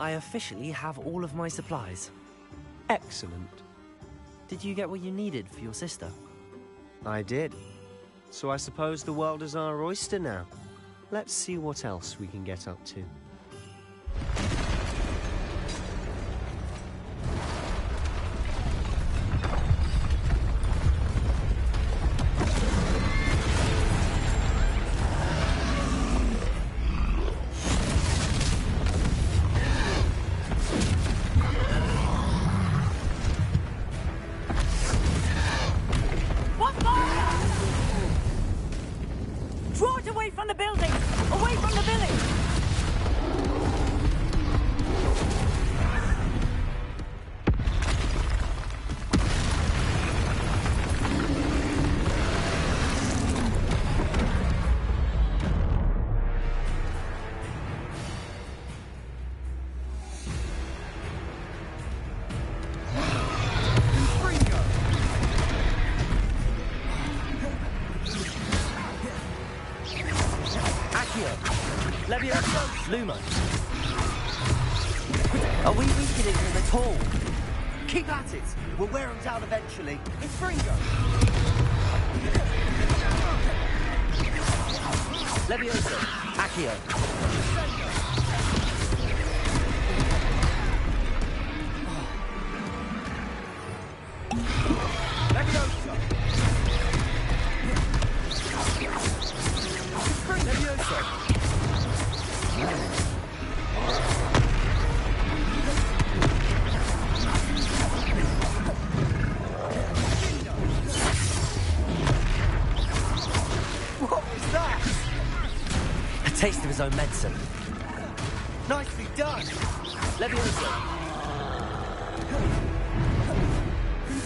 I officially have all of my supplies. Excellent. Did you get what you needed for your sister? I did. So I suppose the world is our oyster now. Let's see what else we can get up to. Draw it away from the building! Away from the village! Levioso! Luma! Are we weakening him at all? Keep at it! We'll wear him down eventually. It's Fringo! Levioso! Accio! Levioso! Levioso! What was that? A taste of his own medicine. Nicely done! Levioso!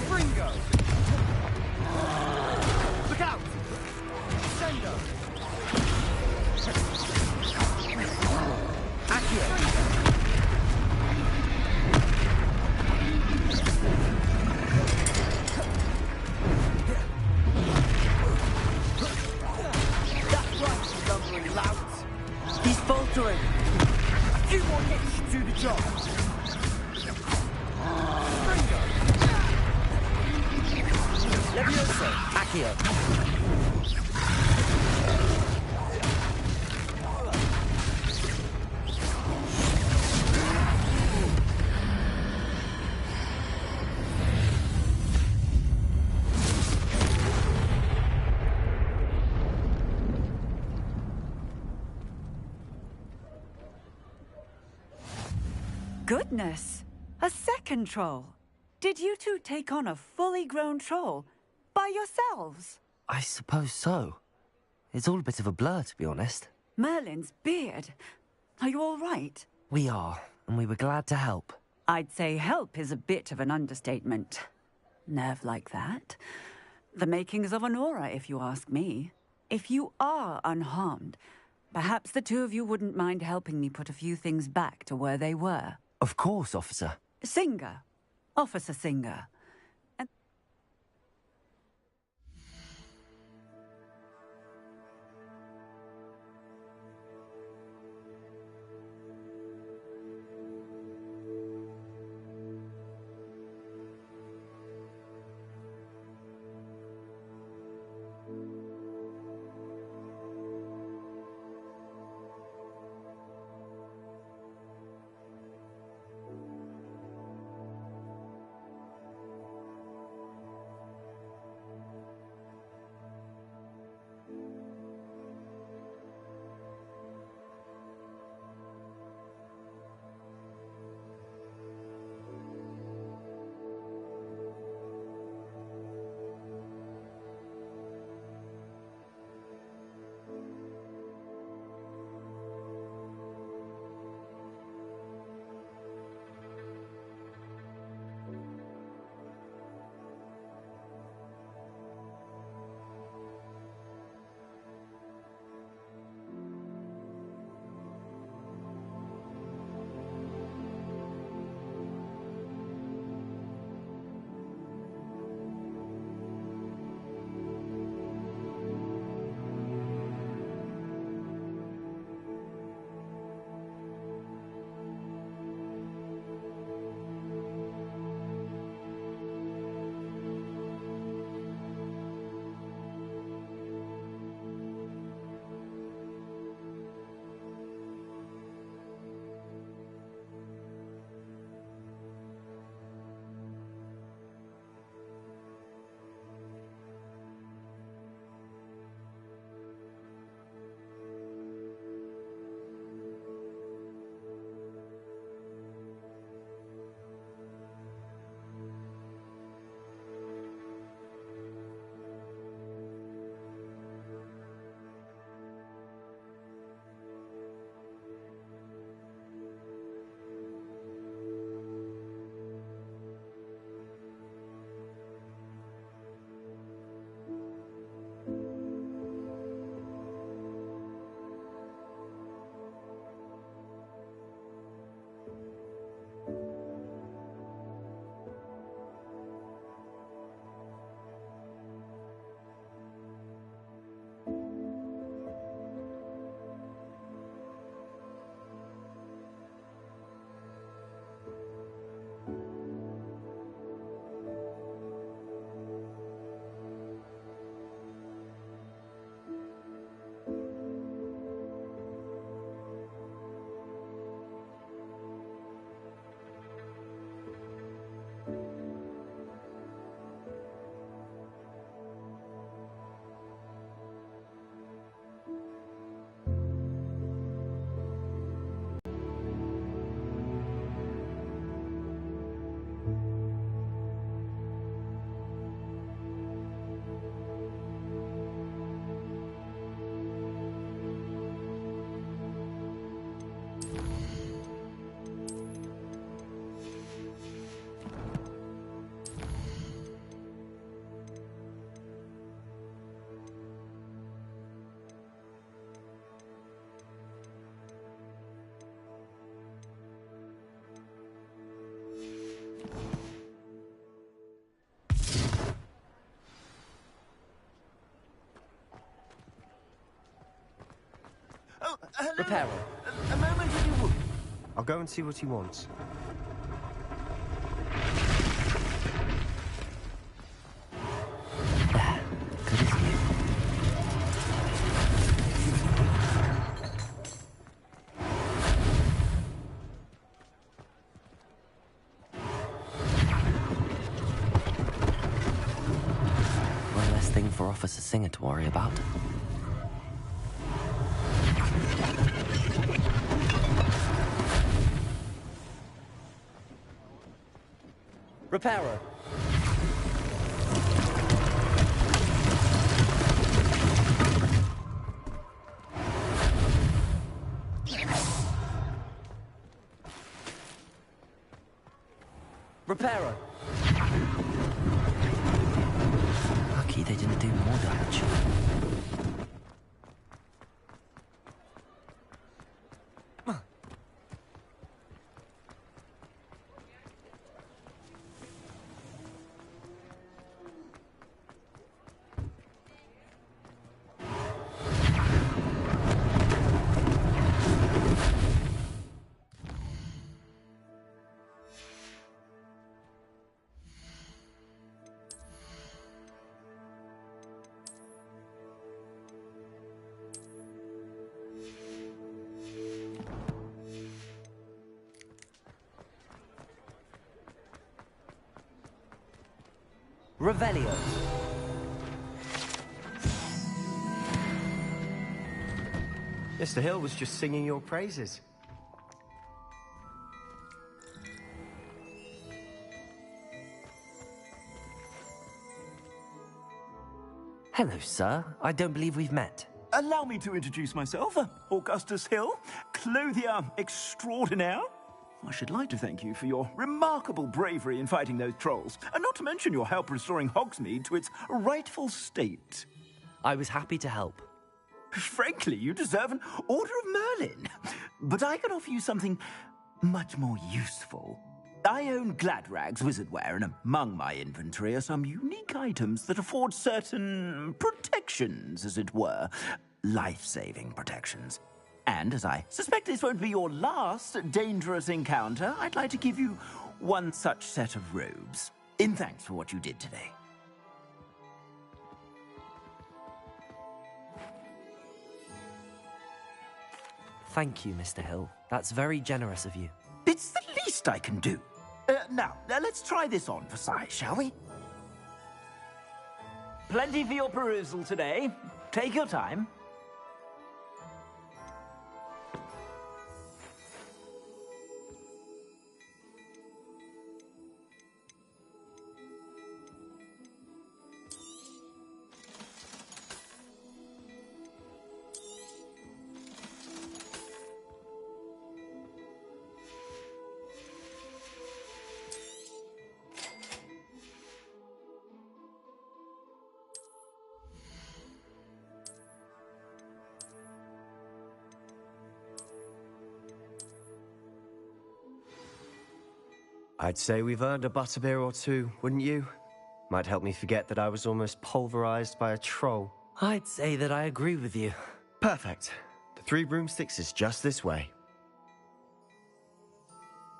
Fringo! Look out! Sendo! Accio! That's right, you lumbering louts! He's faltering! A few more hits should do the job! Fringo! Levioso! Accio! Goodness! A second troll! Did you two take on a fully grown troll by yourselves? I suppose so. It's all a bit of a blur, to be honest. Merlin's beard. Are you all right? We are, and we were glad to help. I'd say help is a bit of an understatement. Nerve like that. The makings of an aura, if you ask me. If you are unharmed, perhaps the two of you wouldn't mind helping me put a few things back to where they were. Of course, officer. Singer. Officer Singer. Reparo. A moment if you would. I'll go and see what he wants. Good as new. One less thing for Officer Singer to worry about. Reparo. Reparo. Lucky they didn't do more damage. Revelio. Mr. Hill was just singing your praises. Hello, sir. I don't believe we've met. Allow me to introduce myself, Augustus Hill, clothier extraordinaire. I should like to thank you for your remarkable bravery in fighting those trolls, and not to mention your help restoring Hogsmeade to its rightful state. I was happy to help. Frankly, you deserve an Order of Merlin. But I can offer you something much more useful. I own Gladrag's wizardware, and among my inventory are some unique items that afford certain protections, as it were. Life-saving protections. And as I suspect this won't be your last dangerous encounter, I'd like to give you one such set of robes, in thanks for what you did today. Thank you, Mr. Hill. That's very generous of you. It's the least I can do. Now, let's try this on for size, shall we? Plenty for your perusal today. Take your time. I'd say we've earned a butterbeer or two, wouldn't you? Might help me forget that I was almost pulverized by a troll. I'd say that I agree with you. Perfect. The 3 broomsticks is just this way.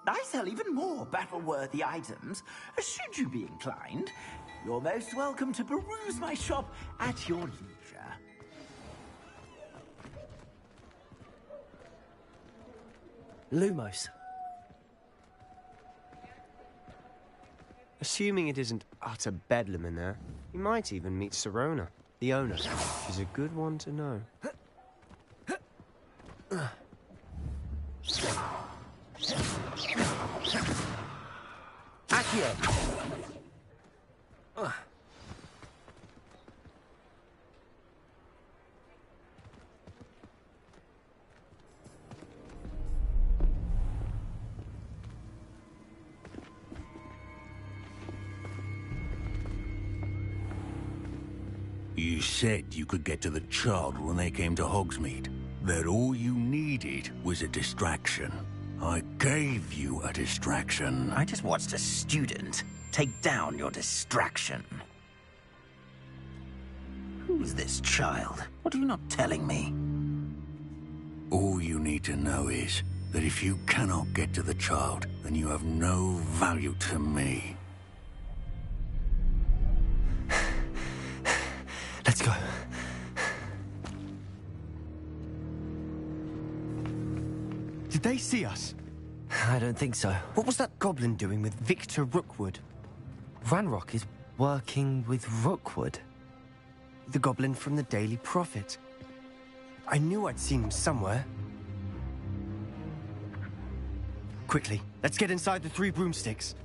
I sell even more battle-worthy items. Should you be inclined, you're most welcome to peruse my shop at your leisure. Lumos. Assuming it isn't utter bedlam in there, you might even meet Serona, the owner. She's a good one to know. Accio! You said you could get to the child when they came to Hogsmeade. That all you needed was a distraction. I gave you a distraction. I just watched a student take down your distraction. Who's this child? What are you not telling me? All you need to know is that if you cannot get to the child, then you have no value to me. Let's go. Did they see us? I don't think so. What was that goblin doing with Victor Rookwood? Ranrock is working with Rookwood. The goblin from the Daily Prophet. I knew I'd seen him somewhere. Quickly, let's get inside the 3 broomsticks.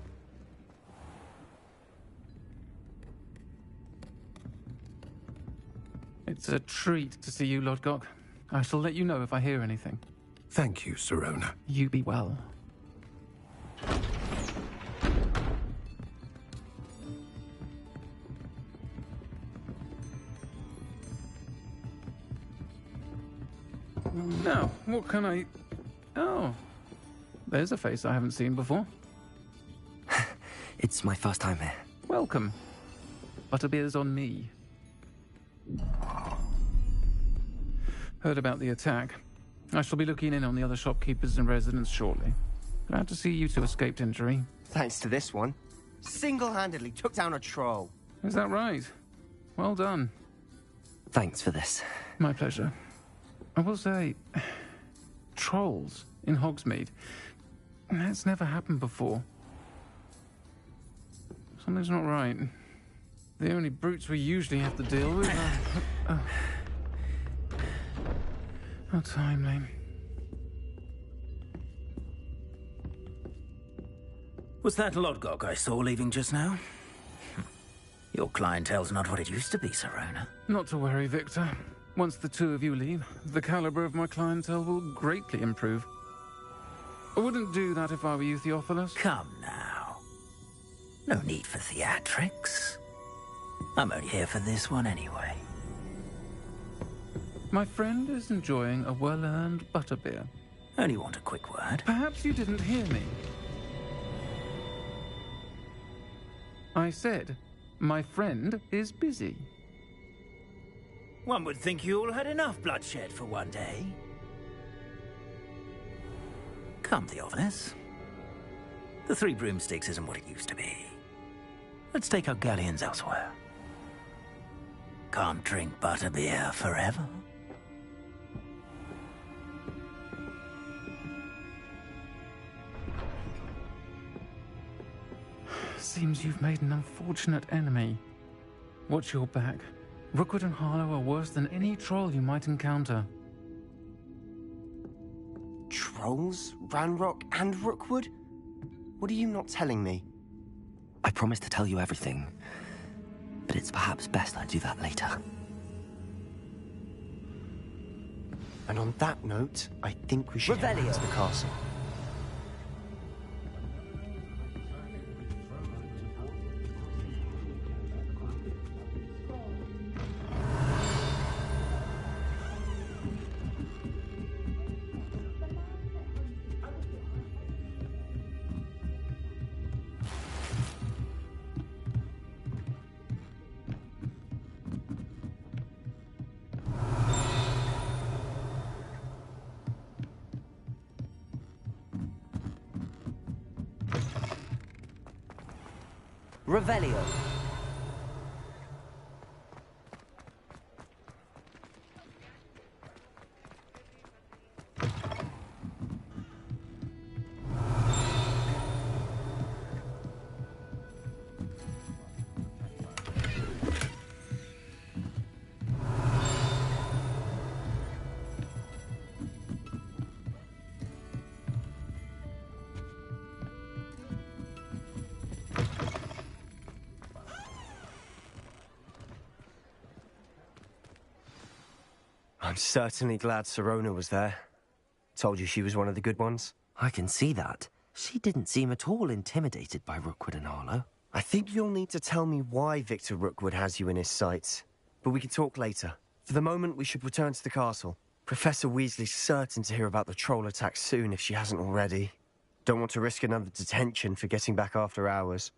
It's a treat to see you, Lodgok. I shall let you know if I hear anything. Thank you, Sirona. You be well. Now, what can I... Oh, there's a face I haven't seen before. It's my first time here. Welcome. Butterbeer's on me. Heard about the attack. I shall be looking in on the other shopkeepers and residents shortly. Glad to see you two escaped injury. Thanks to this one. Single-handedly took down a troll. Is that right? Well done. Thanks for this. My pleasure. I will say, trolls in Hogsmeade. That's never happened before. Something's not right. The only brutes we usually have to deal with are... How timely. Was that Lodgok I saw leaving just now? Your clientele's not what it used to be, Sirona. Not to worry, Victor. Once the two of you leave, the caliber of my clientele will greatly improve. I wouldn't do that if I were you, Theophilus. Come now. No need for theatrics. I'm only here for this one anyway. My friend is enjoying a well-earned butterbeer. Only want a quick word. Perhaps you didn't hear me. I said, my friend is busy. One would think you all had enough bloodshed for one day. Come, Theophilus. The 3 broomsticks isn't what it used to be. Let's take our galleons elsewhere. Can't drink butterbeer forever. Seems you've made an unfortunate enemy. Watch your back. Rookwood and Harlow are worse than any troll you might encounter. Trolls? Ranrock and Rookwood? What are you not telling me? I promised to tell you everything, but it's perhaps best I do that later. And on that note, I think we should head back to the castle. Revelio. I'm certainly glad Sirona was there. Told you she was one of the good ones. I can see that. She didn't seem at all intimidated by Rookwood and Harlow. I think you'll need to tell me why Victor Rookwood has you in his sights. But we can talk later. For the moment, we should return to the castle. Professor Weasley's certain to hear about the troll attack soon if she hasn't already. Don't want to risk another detention for getting back after hours.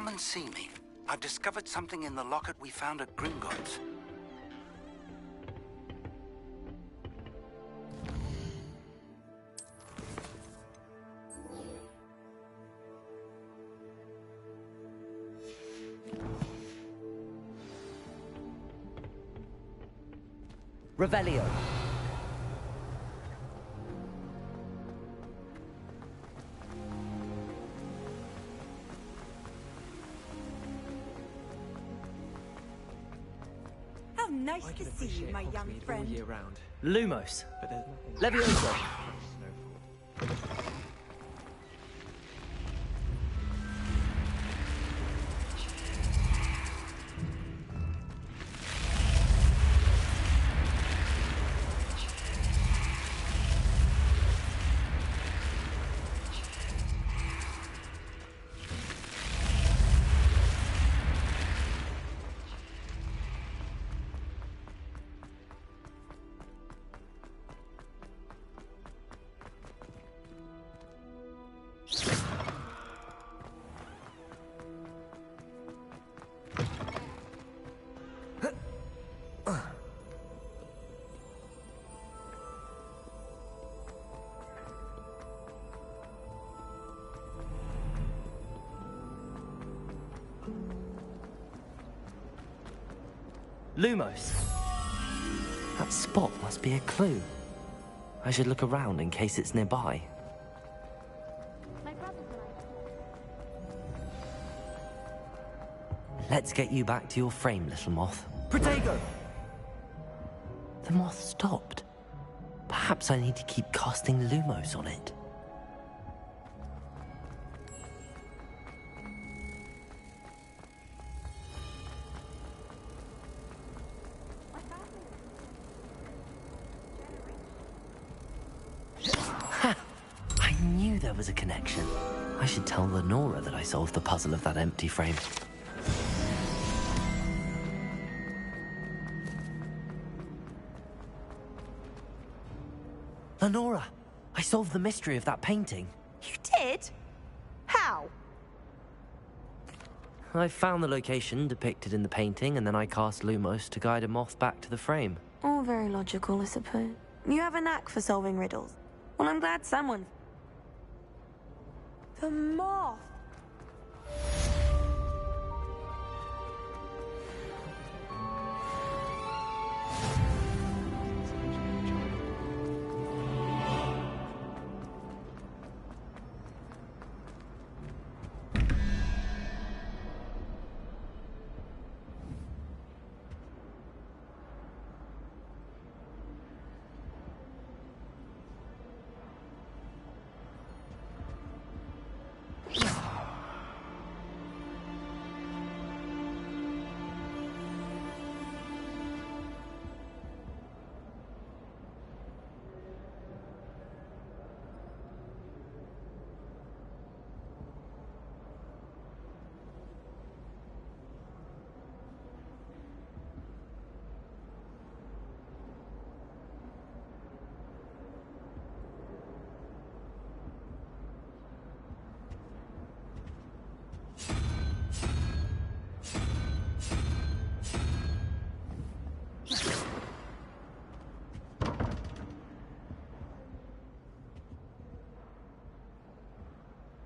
Come and see me. I've discovered something in the locket we found at Gringotts. Revelio. How nice to see you, my young friend. All year round. Lumos. But there's nothing. Levioso. Lumos. That spot must be a clue. I should look around in case it's nearby. Let's get you back to your frame, little moth. Protego! The moth stopped. Perhaps I need to keep casting Lumos on it. Ha! I knew there was a connection. I should tell Lenora that I solved the puzzle of that empty frame. Lenora, I solved the mystery of that painting. You did? How? I found the location depicted in the painting, and then I cast Lumos to guide a moth back to the frame. All very logical, I suppose. You have a knack for solving riddles. Well, I'm glad someone... The moth.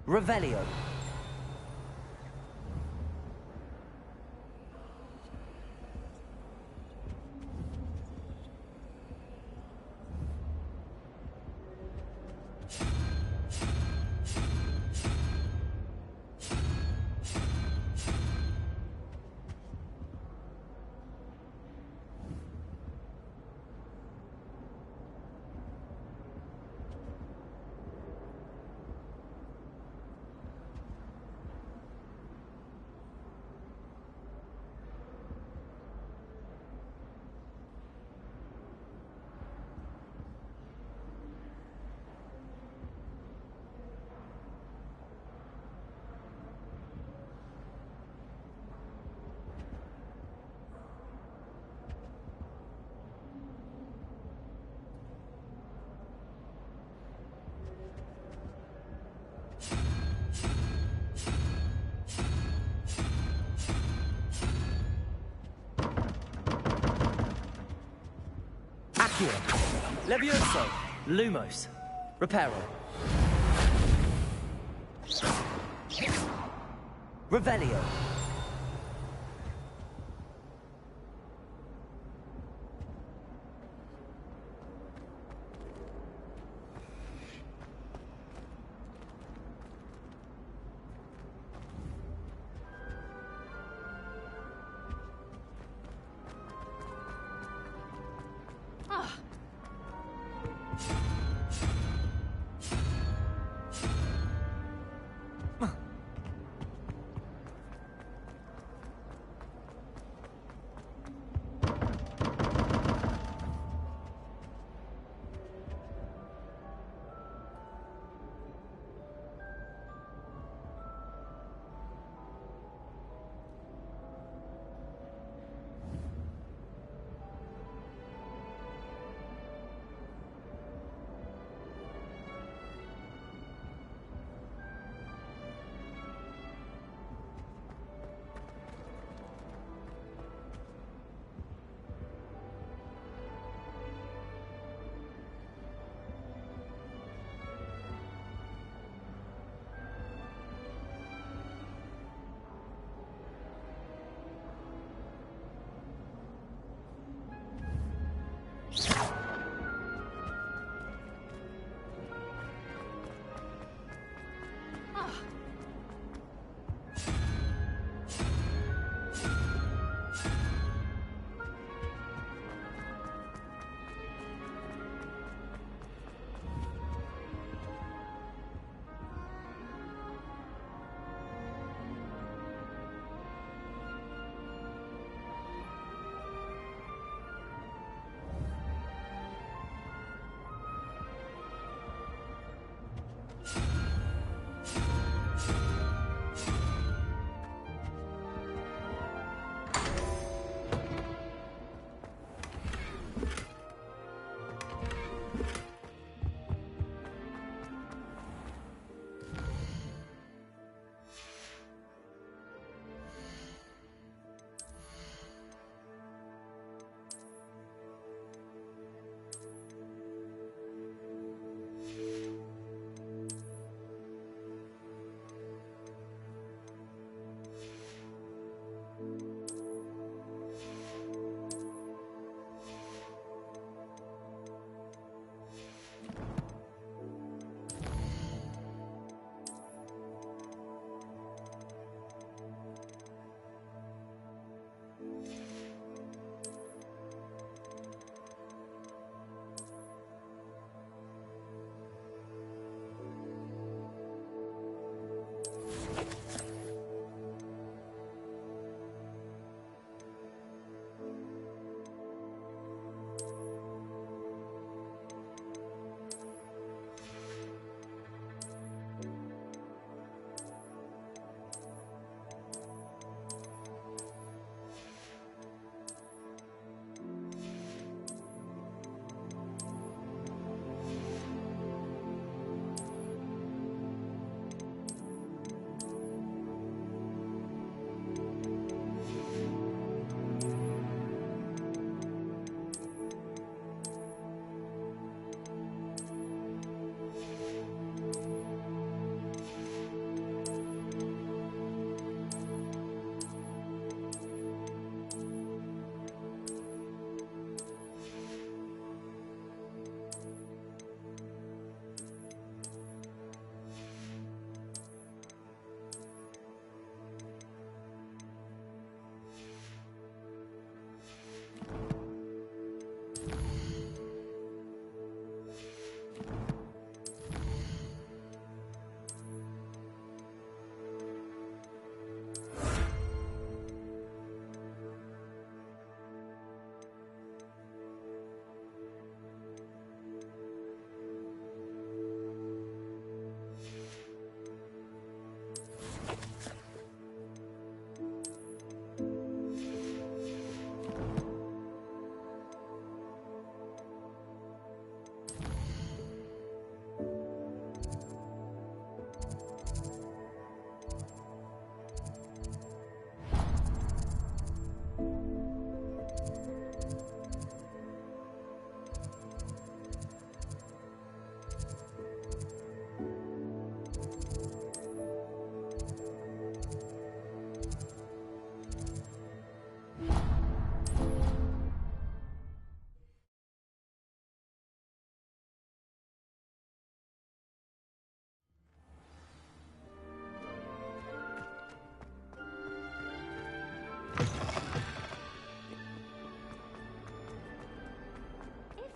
Revelio. Accio. Levioso. Lumos. Reparo. Revelio.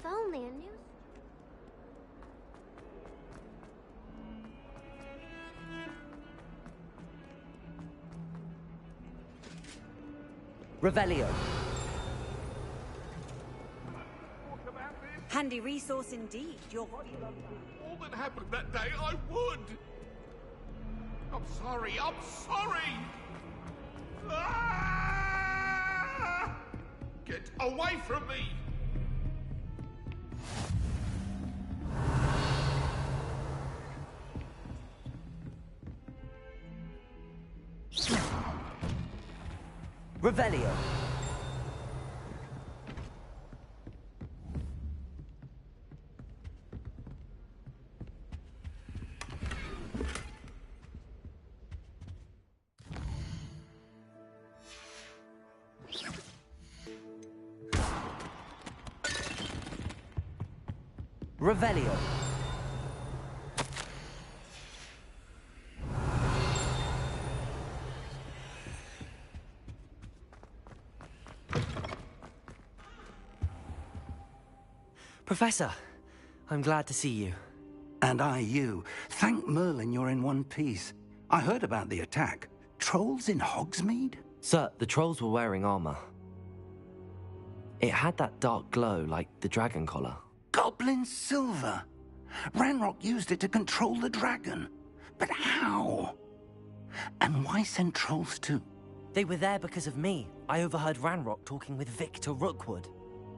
If only I knew. Revelio. Handy resource indeed. You're... All that happened that day, I would. I'm sorry. I'm sorry. Ah! Get away from me. Revelio. Revelio. Professor, I'm glad to see you. And I you. Thank Merlin you're in one piece. I heard about the attack. Trolls in Hogsmeade? Sir, the trolls were wearing armor. It had that dark glow like the dragon collar. Goblin silver. Ranrock used it to control the dragon. But how? And why send trolls too? They were there because of me. I overheard Ranrock talking with Victor Rookwood.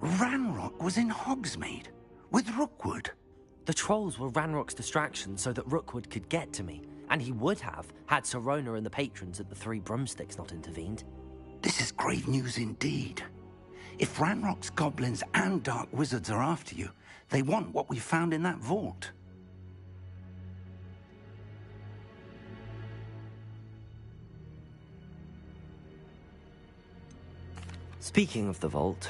Ranrock was in Hogsmeade? With Rookwood? The trolls were Ranrock's distraction so that Rookwood could get to me. And he would have, had Sirona and the patrons at the Three Broomsticks not intervened. This is grave news indeed. If Ranrock's goblins and dark wizards are after you, they want what we found in that vault. Speaking of the vault,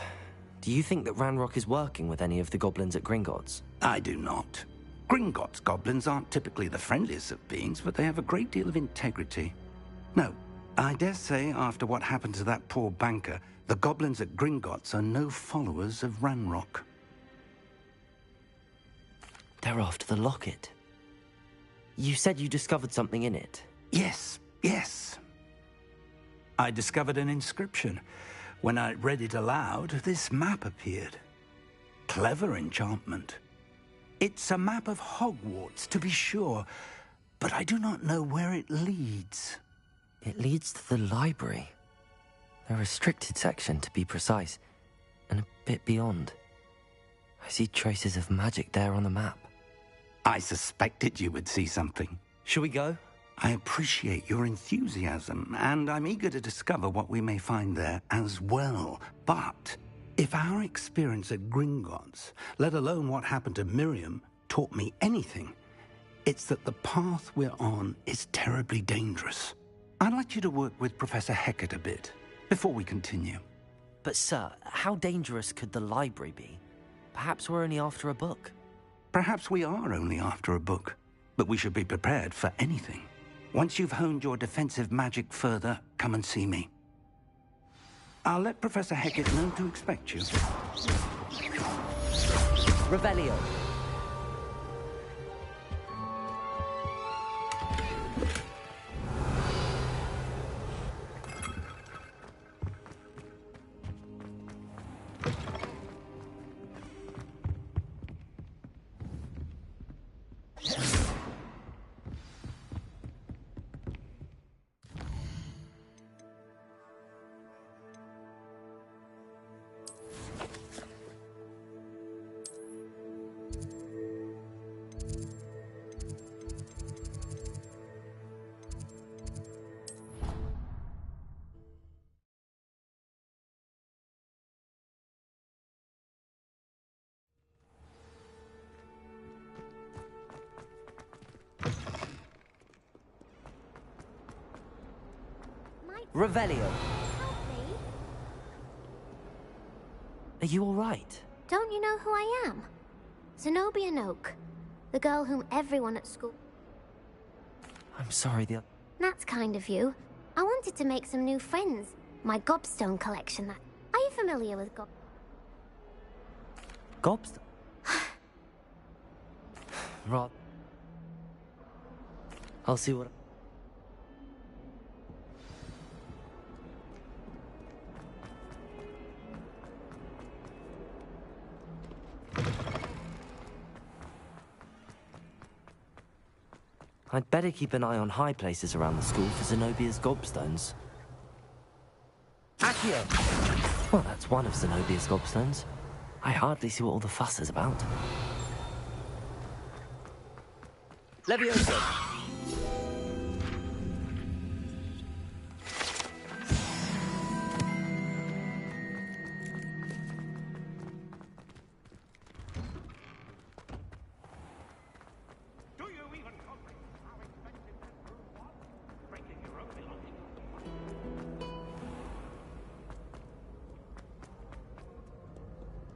do you think that Ranrock is working with any of the goblins at Gringotts? I do not. Gringotts goblins aren't typically the friendliest of beings, but they have a great deal of integrity. No, I dare say after what happened to that poor banker, the goblins at Gringotts are no followers of Ranrock. They're after the locket. You said you discovered something in it. Yes. I discovered an inscription. When I read it aloud, this map appeared. Clever enchantment. It's a map of Hogwarts, to be sure, but I do not know where it leads. It leads to the library. A restricted section, to be precise, and a bit beyond. I see traces of magic there on the map. I suspected you would see something. Shall we go? I appreciate your enthusiasm, and I'm eager to discover what we may find there as well. But if our experience at Gringotts, let alone what happened to Miriam, taught me anything, it's that the path we're on is terribly dangerous. I'd like you to work with Professor Hecat a bit before we continue. But sir, how dangerous could the library be? Perhaps we're only after a book. Perhaps we are only after a book, but we should be prepared for anything. Once you've honed your defensive magic further, come and see me. I'll let Professor Hecat know to expect you. Revelio. Revelio. Help me. Are you all right? Don't you know who I am? Zenobia Noak, the girl whom everyone at school... I'm sorry, That's kind of you. I wanted to make some new friends. My gobstone collection, that... Are you familiar with Gobstone? Right. I'll see what... I'd better keep an eye on high places around the school for Zenobia's gobstones. Accio! Well, that's one of Zenobia's gobstones. I hardly see what all the fuss is about. Levioso!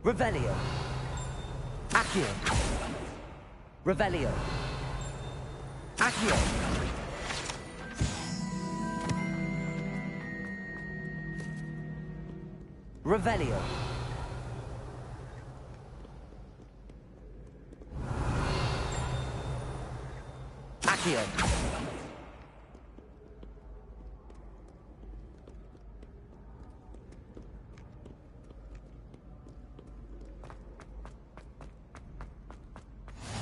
Revelio. Accio. Revelio. Accio. Revelio. Accio.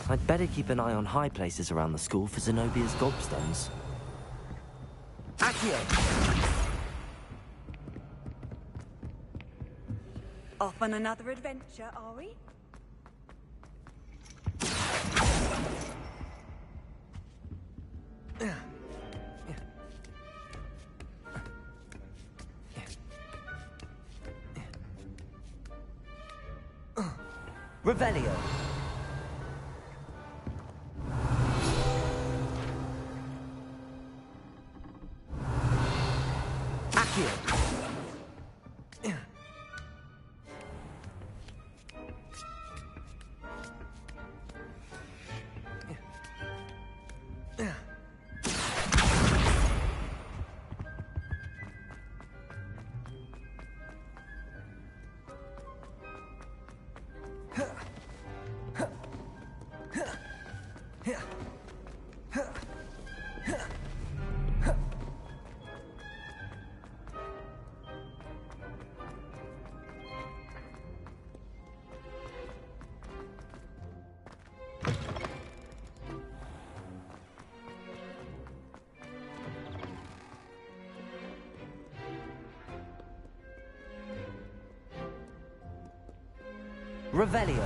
I'd better keep an eye on high places around the school for Zenobia's gobstones. Accio! Off on another adventure, are we? Revelio! Accio! Revelio.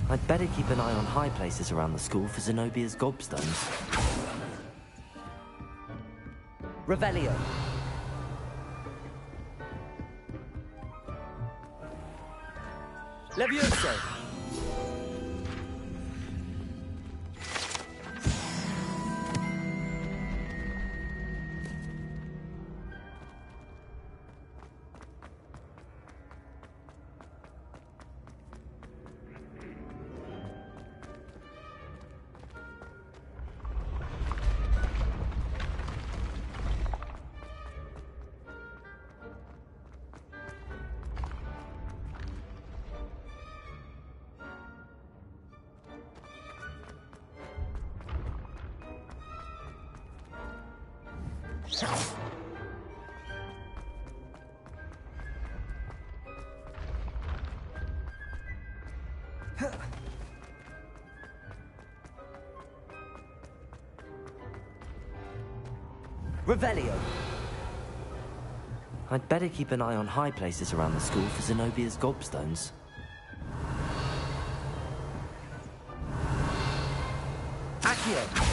I'd better keep an eye on high places around the school for Zenobia's gobstones. Revelio. Levioso. Revelio. I'd better keep an eye on high places around the school for Zenobia's gobstones. Accio.